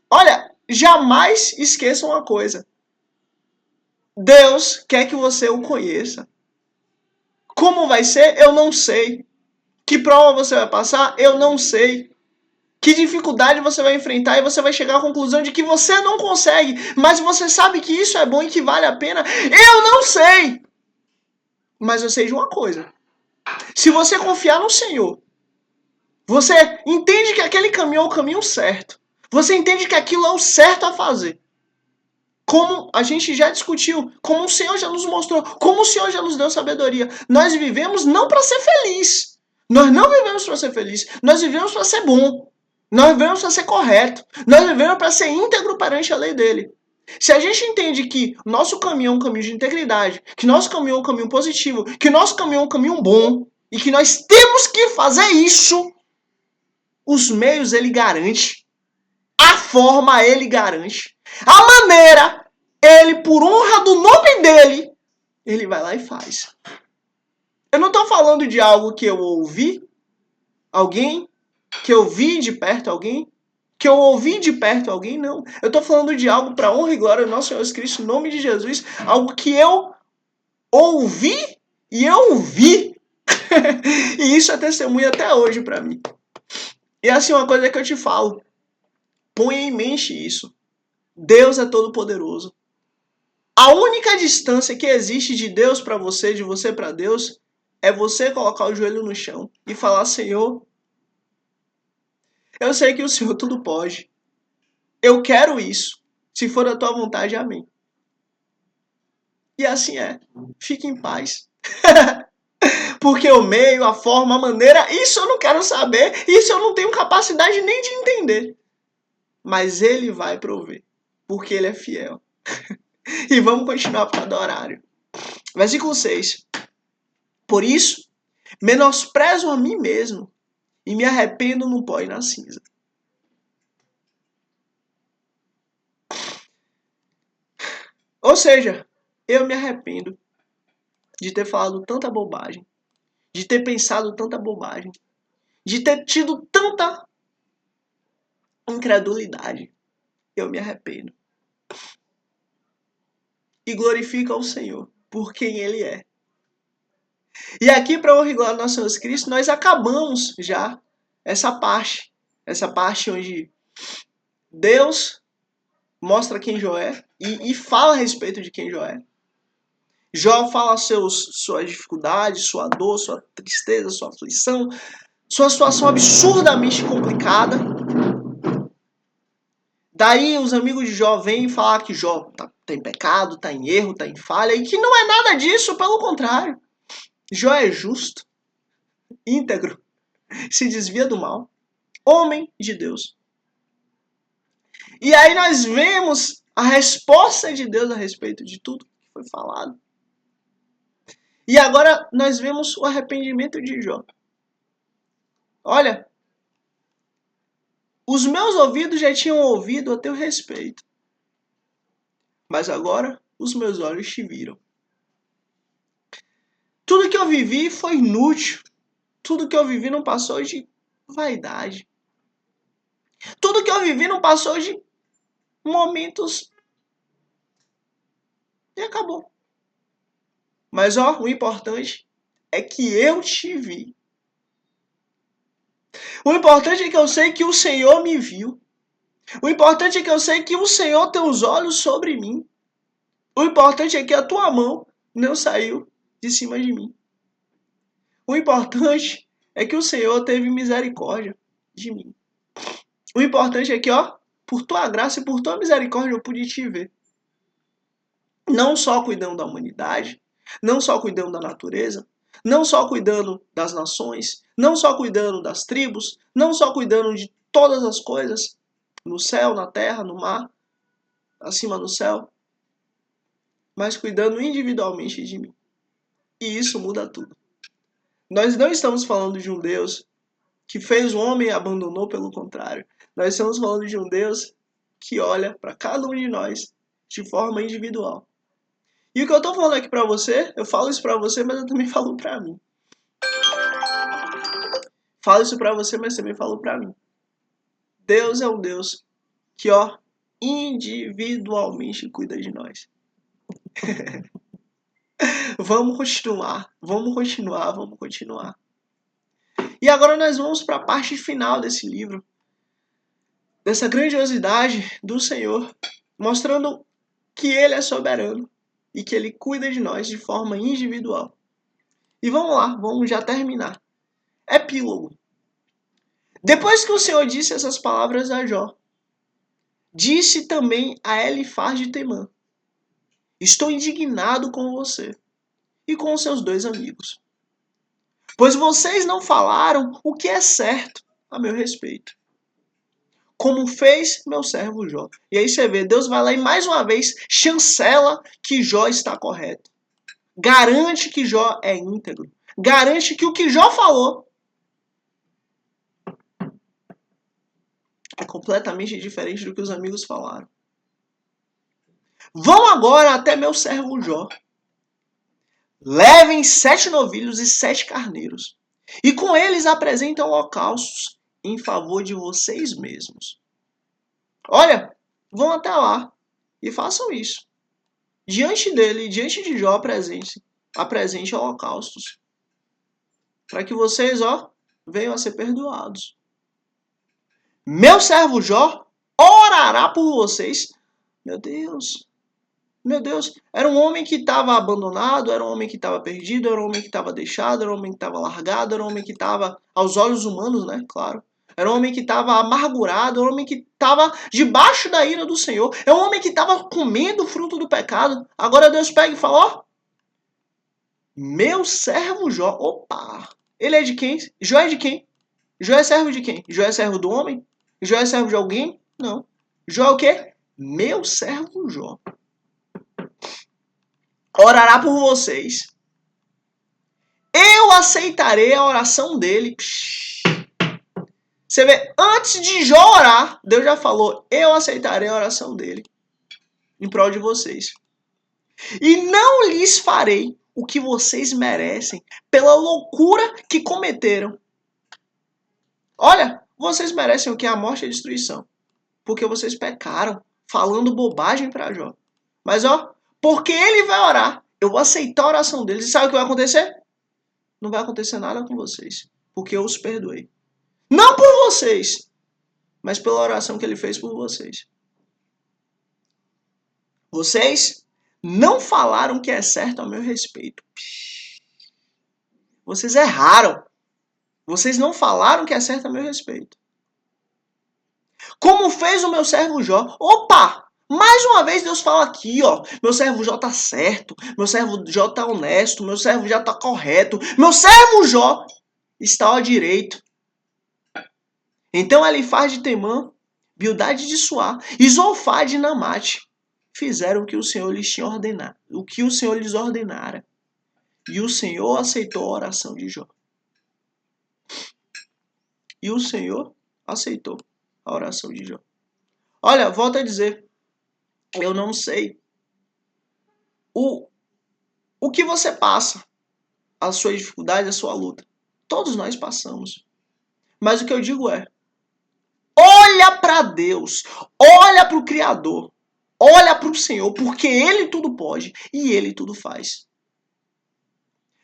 Olha, jamais esqueça uma coisa. Deus quer que você o conheça. Como vai ser? Eu não sei. Que prova você vai passar? Eu não sei. Que dificuldade você vai enfrentar e você vai chegar à conclusão de que você não consegue, mas você sabe que isso é bom e que vale a pena? Eu não sei. Mas eu sei de uma coisa. Se você confiar no Senhor, você entende que aquele caminho é o caminho certo. Você entende que aquilo é o certo a fazer. Como a gente já discutiu, como o Senhor já nos mostrou, como o Senhor já nos deu sabedoria. Nós vivemos não para ser feliz. Nós não vivemos para ser feliz. Nós vivemos para ser bom. Nós vivemos para ser correto. Nós vivemos para ser íntegro perante a lei dele. Se a gente entende que nosso caminho é um caminho de integridade, que nosso caminho é um caminho positivo, que nosso caminho é um caminho bom, e que nós temos que fazer isso, os meios ele garante. A forma ele garante. A maneira, ele, por honra do nome dele, ele vai lá e faz. Eu não estou falando de algo que eu ouvi alguém, que eu vi de perto alguém, que eu ouvi de perto alguém, não. Eu estou falando de algo para honra e glória do nosso Senhor Jesus Cristo, em nome de Jesus, algo que eu ouvi e eu vi. E isso é testemunha até hoje para mim. E assim, uma coisa que eu te falo, ponha em mente isso. Deus é todo poderoso. A única distância que existe de Deus para você, de você para Deus, é você colocar o joelho no chão e falar: Senhor, eu sei que o Senhor tudo pode. Eu quero isso. Se for a tua vontade, amém. E assim é. Fique em paz. Porque o meio, a forma, a maneira, isso eu não quero saber. Isso eu não tenho capacidade nem de entender. Mas ele vai prover. Porque ele é fiel. E vamos continuar por causa do horário. Versículo 6. Por isso, menosprezo a mim mesmo e me arrependo no pó e na cinza. Ou seja, eu me arrependo de ter falado tanta bobagem, de ter pensado tanta bobagem, de ter tido tanta incredulidade. Eu me arrependo. E glorifico ao Senhor por quem Ele é. E aqui, para honra e glória do nosso Senhor Cristo, nós acabamos já essa parte onde Deus mostra quem Jó é e fala a respeito de quem Jó é. Jó fala suas dificuldades, sua dor, sua tristeza, sua aflição, sua situação absurdamente complicada. Daí os amigos de Jó vêm falar que Jó tá em pecado, tá em erro, tá em falha, e que não é nada disso, pelo contrário. Jó é justo, íntegro, se desvia do mal, homem de Deus. E aí nós vemos a resposta de Deus a respeito de tudo que foi falado. E agora nós vemos o arrependimento de Jó. Olha, os meus ouvidos já tinham ouvido a teu respeito, mas agora os meus olhos te viram. Tudo que eu vivi foi inútil. Tudo que eu vivi não passou de vaidade. Tudo que eu vivi não passou de momentos e acabou. Mas ó, o importante é que eu te vi. O importante é que eu sei que o Senhor me viu. O importante é que eu sei que o Senhor tem os olhos sobre mim. O importante é que a tua mão não saiu de cima de mim. O importante é que o Senhor teve misericórdia de mim. O importante é que, ó, por tua graça e por tua misericórdia eu pude te ver. Não só cuidando da humanidade, não só cuidando da natureza, não só cuidando das nações, não só cuidando das tribos, não só cuidando de todas as coisas, no céu, na terra, no mar, acima do céu, mas cuidando individualmente de mim. E isso muda tudo. Nós não estamos falando de um Deus que fez o homem e abandonou, pelo contrário. Nós estamos falando de um Deus que olha para cada um de nós de forma individual. E o que eu estou falando aqui para você, eu falo isso para você, mas eu também falo para mim. Falo isso para você, mas também falo para mim. Deus é um Deus que, individualmente cuida de nós. Vamos continuar. E agora nós vamos para a parte final desse livro, dessa grandiosidade do Senhor, mostrando que Ele é soberano e que Ele cuida de nós de forma individual. E vamos lá, vamos já terminar. Epílogo. Depois que o Senhor disse essas palavras a Jó, disse também a Elifaz de Temã: estou indignado com você e com os seus 2 amigos, pois vocês não falaram o que é certo a meu respeito, como fez meu servo Jó. E aí você vê, Deus vai lá e mais uma vez chancela que Jó está correto. Garante que Jó é íntegro. Garante que o que Jó falou é completamente diferente do que os amigos falaram. Vão agora até meu servo Jó. Levem 7 novilhos e 7 carneiros, e com eles apresentem holocaustos em favor de vocês mesmos. Olha, vão até lá e façam isso. Diante dele, diante de Jó, apresente holocaustos, para que vocês, venham a ser perdoados. Meu servo Jó orará por vocês. Meu Deus, era um homem que estava abandonado, era um homem que estava perdido, era um homem que estava deixado, era um homem que estava largado, era um homem que estava, aos olhos humanos, né, claro. Era um homem que estava amargurado, era um homem que estava debaixo da ira do Senhor. É um homem que estava comendo o fruto do pecado. Agora Deus pega e fala, meu servo Jó. Opa! Ele é de quem? Jó é de quem? Jó é servo de quem? Jó é servo do homem? Jó é servo de alguém? Não. Jó é o quê? Meu servo Jó orará por vocês. Eu aceitarei a oração dele. Você vê, antes de Jó orar, Deus já falou, eu aceitarei a oração dele em prol de vocês. E não lhes farei o que vocês merecem pela loucura que cometeram. Olha, vocês merecem o que? A morte e a destruição. Porque vocês pecaram, falando bobagem para Jó. Mas porque ele vai orar, eu vou aceitar a oração deles. E sabe o que vai acontecer? Não vai acontecer nada com vocês, porque eu os perdoei. Não por vocês, mas pela oração que ele fez por vocês. Vocês não falaram o que é certo a meu respeito. Vocês erraram. Vocês não falaram o que é certo a meu respeito. Como fez o meu servo Jó. Opa! Mais uma vez Deus fala aqui, meu servo Jó tá certo, meu servo Jó tá honesto, meu servo Jó tá correto, meu servo Jó está ao direito. Então Elifaz de Temã, Bildade de Suá e Zofá de Namate fizeram o que o Senhor lhes tinha ordenado, o que o Senhor lhes ordenara. E o Senhor aceitou a oração de Jó. E o Senhor aceitou a oração de Jó. Olha, volto a dizer, eu não sei o que você passa, a sua dificuldade, a sua luta. Todos nós passamos. Mas o que eu digo é, olha para Deus, olha para o Criador, olha para o Senhor, porque Ele tudo pode e Ele tudo faz.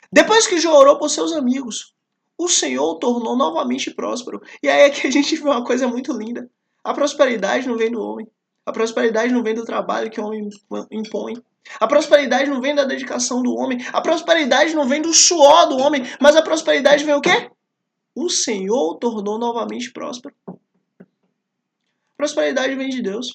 Depois que Jó orou por seus amigos, o Senhor o tornou novamente próspero. E aí é que a gente vê uma coisa muito linda. A prosperidade não vem do homem. A prosperidade não vem do trabalho que o homem impõe. A prosperidade não vem da dedicação do homem. A prosperidade não vem do suor do homem. Mas a prosperidade vem o quê? O Senhor o tornou novamente próspero. A prosperidade vem de Deus.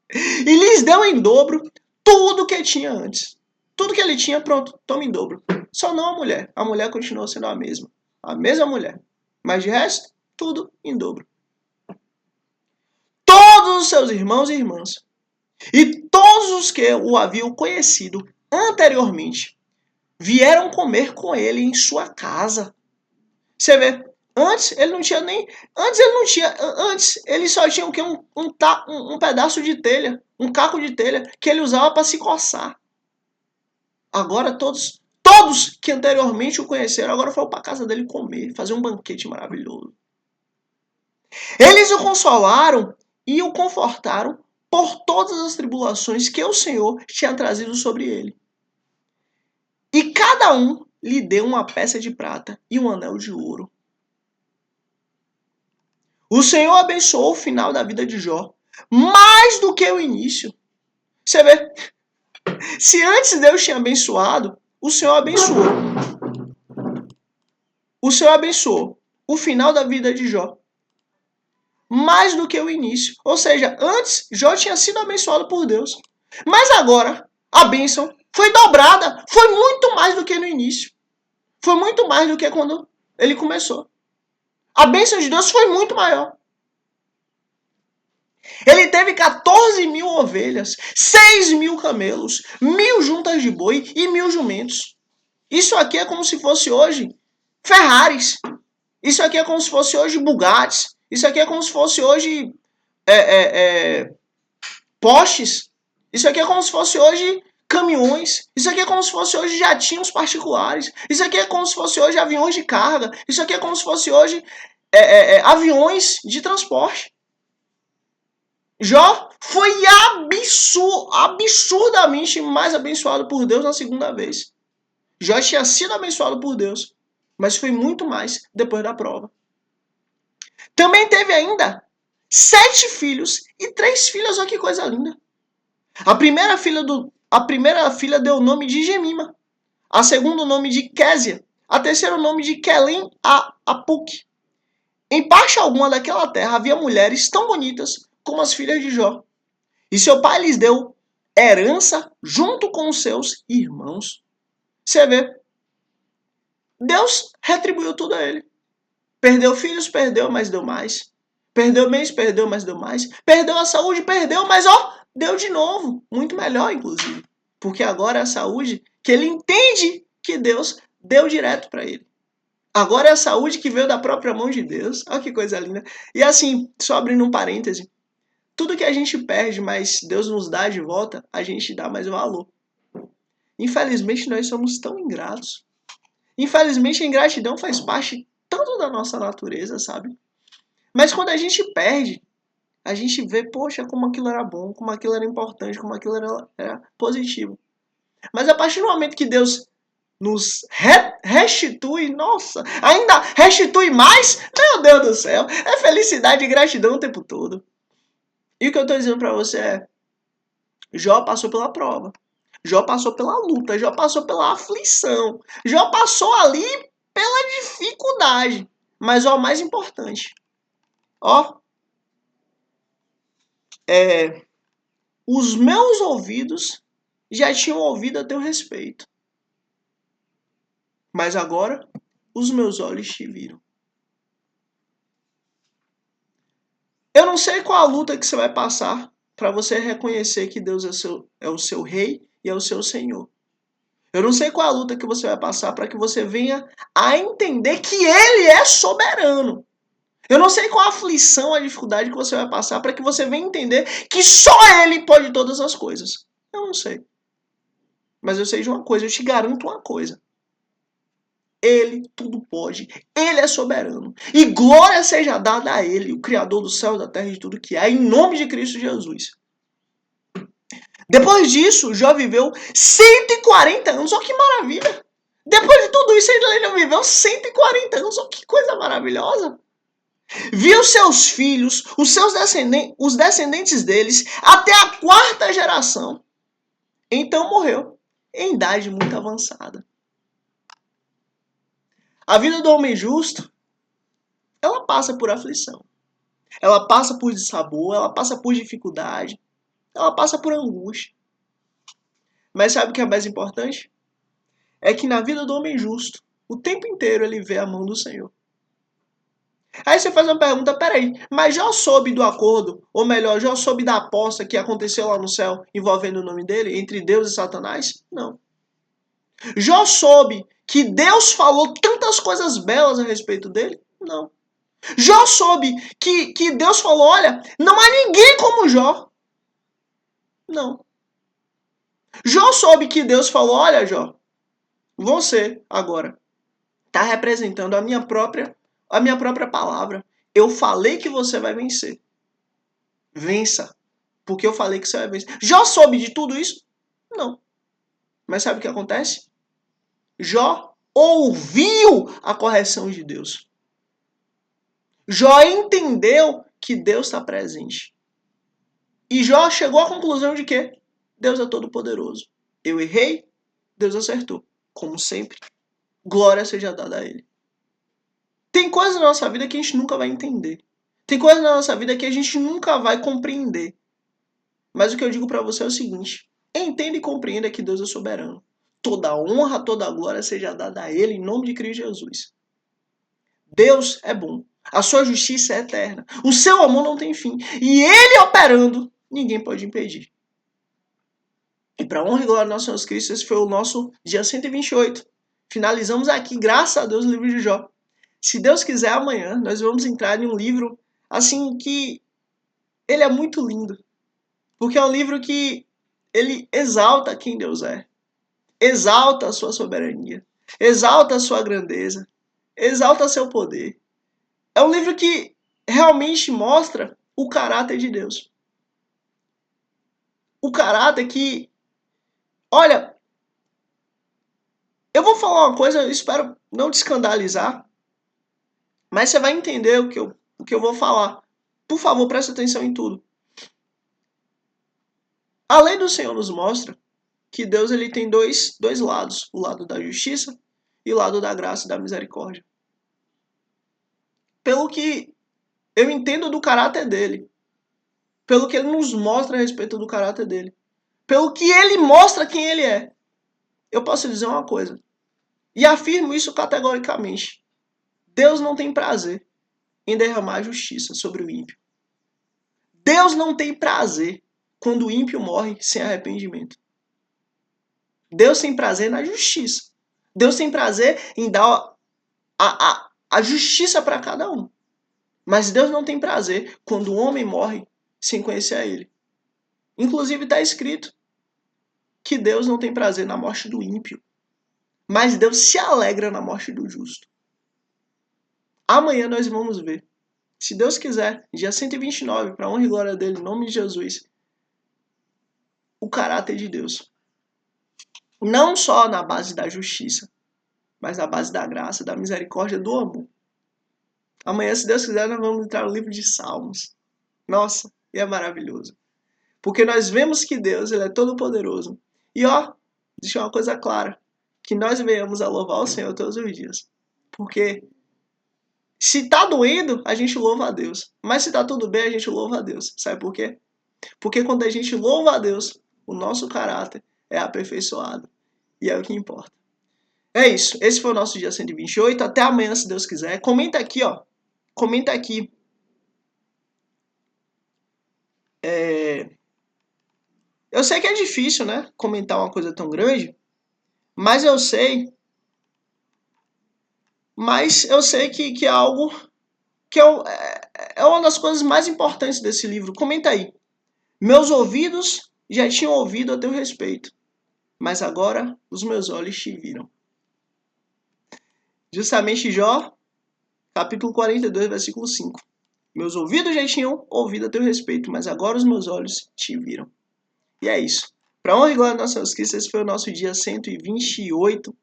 E lhes deu em dobro tudo o que tinha antes. Tudo que ele tinha, pronto, toma em dobro. Só não a mulher. A mulher continuou sendo a mesma. A mesma mulher. Mas de resto, tudo em dobro. Todos os seus irmãos e irmãs, e todos os que o haviam conhecido anteriormente, vieram comer com ele em sua casa. Você vê, antes ele não tinha nem... Antes ele só tinha o quê? Um pedaço de telha, um caco de telha, que ele usava para se coçar. Agora todos que anteriormente o conheceram, agora foram para a casa dele comer, fazer um banquete maravilhoso. Eles o consolaram e o confortaram por todas as tribulações que o Senhor tinha trazido sobre ele. E cada um lhe deu uma peça de prata e um anel de ouro. O Senhor abençoou o final da vida de Jó, mais do que o início. Você vê, se antes Deus tinha abençoado, o Senhor abençoou. O Senhor abençoou o final da vida de Jó, mais do que o início. Ou seja, antes Jó tinha sido abençoado por Deus. Mas agora, a bênção foi dobrada. Foi muito mais do que no início. Foi muito mais do que quando ele começou. A bênção de Deus foi muito maior. Ele teve 14.000 ovelhas, 6.000 camelos, 1.000 juntas de boi e 1.000 jumentos. Isso aqui é como se fosse hoje Ferraris. Isso aqui é como se fosse hoje Bugattis. Isso aqui é como se fosse hoje Porsches. Isso aqui é como se fosse hoje caminhões. Isso aqui é como se fosse hoje jatinhos particulares. Isso aqui é como se fosse hoje aviões de carga. Isso aqui é como se fosse hoje aviões de transporte. Jó foi absurdamente mais abençoado por Deus na segunda vez. Jó tinha sido abençoado por Deus, mas foi muito mais depois da prova. Também teve ainda 7 filhos e 3 filhas. Olha que coisa linda. A primeira filha deu o nome de Gemima. A segunda o nome de Késia. A terceira o nome de Quelém Apuque. Em parte alguma daquela terra havia mulheres tão bonitas como as filhas de Jó. E seu pai lhes deu herança junto com os seus irmãos. Você vê, Deus retribuiu tudo a ele. Perdeu filhos, perdeu, mas deu mais. Perdeu bens, perdeu, mas deu mais. Perdeu a saúde, perdeu, mas deu de novo. Muito melhor, inclusive. Porque agora é a saúde que ele entende que Deus deu direto para ele. Agora é a saúde que veio da própria mão de Deus. Olha que coisa linda. E assim, só abrindo um parêntese, tudo que a gente perde, mas Deus nos dá de volta, a gente dá mais valor. Infelizmente, nós somos tão ingratos. Infelizmente, a ingratidão faz parte tanto da nossa natureza, sabe? Mas quando a gente perde, a gente vê, poxa, como aquilo era bom, como aquilo era importante, como aquilo era positivo. Mas a partir do momento que Deus nos restitui, nossa, ainda restitui mais, meu Deus do céu, é felicidade e gratidão o tempo todo. E o que eu estou dizendo para você é, Jó passou pela prova, Jó passou pela luta, Jó passou pela aflição, Jó passou ali pela dificuldade. Mas o mais importante, os meus ouvidos já tinham ouvido a teu respeito. Mas agora, os meus olhos te viram. Eu não sei qual a luta que você vai passar para você reconhecer que Deus é o seu rei e é o seu Senhor. Eu não sei qual a luta que você vai passar para que você venha a entender que Ele é soberano. Eu não sei qual a aflição, a dificuldade que você vai passar para que você venha entender que só Ele pode todas as coisas. Eu não sei. Mas eu sei de uma coisa, eu te garanto uma coisa. Ele tudo pode, Ele é soberano. E glória seja dada a Ele, o Criador do céu e da terra e de tudo que há, em nome de Cristo Jesus. Depois disso, Jó viveu 140 anos. Olha que maravilha! Depois de tudo isso, ele ainda viveu 140 anos. Olha que coisa maravilhosa! Viu seus filhos, os descendentes deles, até a 4ª geração. Então morreu, em idade muito avançada. A vida do homem justo, ela passa por aflição. Ela passa por dissabor, ela passa por dificuldade, ela passa por angústia. Mas sabe o que é mais importante? É que na vida do homem justo, o tempo inteiro ele vê a mão do Senhor. Aí você faz uma pergunta, peraí, mas já soube do acordo, ou melhor, já soube da aposta que aconteceu lá no céu envolvendo o nome dele, entre Deus e Satanás? Não. Já soube que Deus falou tantas coisas belas a respeito dele? Não. Jó soube que Deus falou, olha, não há ninguém como Jó. Não. Jó soube que Deus falou, olha Jó, você agora está representando a minha própria palavra. Eu falei que você vai vencer. Vença. Porque eu falei que você vai vencer. Jó soube de tudo isso? Não. Mas sabe o que acontece? Jó ouviu a correção de Deus. Jó entendeu que Deus está presente. E Jó chegou à conclusão de que Deus é todo poderoso. Eu errei, Deus acertou. Como sempre, glória seja dada a Ele. Tem coisas na nossa vida que a gente nunca vai entender. Tem coisas na nossa vida que a gente nunca vai compreender. Mas o que eu digo para você é o seguinte: entenda e compreenda que Deus é soberano. Toda honra, toda glória seja dada a Ele em nome de Cristo Jesus. Deus é bom. A sua justiça é eterna. O seu amor não tem fim. E Ele operando, ninguém pode impedir. E para honra e glória do nosso Senhor Cristo, esse foi o nosso dia 128. Finalizamos aqui, graças a Deus, o livro de Jó. Se Deus quiser, amanhã nós vamos entrar em um livro assim que ele é muito lindo. Porque é um livro que ele exalta quem Deus é. Exalta a sua soberania. Exalta a sua grandeza. Exalta seu poder. É um livro que realmente mostra o caráter de Deus. O caráter que, olha, eu vou falar uma coisa, eu espero não te escandalizar, mas você vai entender o que eu vou falar. Por favor, preste atenção em tudo. A lei do Senhor nos mostra que Deus ele tem dois lados, o lado da justiça e o lado da graça e da misericórdia. Pelo que eu entendo do caráter dele, pelo que ele nos mostra a respeito do caráter dele, pelo que ele mostra quem ele é, eu posso dizer uma coisa, e afirmo isso categoricamente: Deus não tem prazer em derramar justiça sobre o ímpio. Deus não tem prazer quando o ímpio morre sem arrependimento. Deus tem prazer na justiça. Deus tem prazer em dar a justiça para cada um. Mas Deus não tem prazer quando o homem morre sem conhecer a Ele. Inclusive está escrito que Deus não tem prazer na morte do ímpio. Mas Deus se alegra na morte do justo. Amanhã nós vamos ver. Se Deus quiser, dia 129, para a honra e glória dele, em nome de Jesus, o caráter de Deus. Não só na base da justiça, mas na base da graça, da misericórdia, do amor. Amanhã, se Deus quiser, nós vamos entrar no livro de Salmos. Nossa, e é maravilhoso. Porque nós vemos que Deus ele é todo poderoso. E ó, deixa uma coisa clara, que nós venhamos a louvar o Senhor todos os dias. Porque se tá doendo, a gente louva a Deus. Mas se tá tudo bem, a gente louva a Deus. Sabe por quê? Porque quando a gente louva a Deus, o nosso caráter é aperfeiçoado. E é o que importa. É isso. Esse foi o nosso dia 128. Até amanhã, se Deus quiser. Comenta aqui, ó. Comenta aqui. Eu sei que é difícil, né? Comentar uma coisa tão grande. Mas eu sei que é algo que é uma das coisas mais importantes desse livro. Comenta aí. Meus ouvidos já tinham ouvido a teu respeito, mas agora os meus olhos te viram. Justamente Jó, capítulo 42, versículo 5. Meus ouvidos já tinham ouvido a teu respeito, mas agora os meus olhos te viram. E é isso. Para honra e glória do nosso Senhor Cristo, esse foi o nosso dia 128.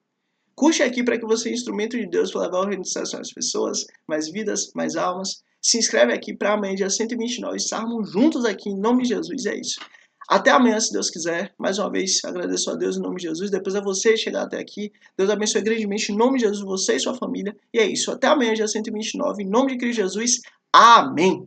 Curte aqui para que você seja instrumento de Deus para levar o reino dos céus às pessoas, mais vidas, mais almas. Se inscreve aqui para amanhã, dia 129, estarmos juntos aqui em nome de Jesus. É isso. Até amanhã, se Deus quiser. Mais uma vez, agradeço a Deus em nome de Jesus. Depois a você chegar até aqui. Deus abençoe grandemente em nome de Jesus, você e sua família. E é isso. Até amanhã, dia 129, em nome de Cristo Jesus. Amém.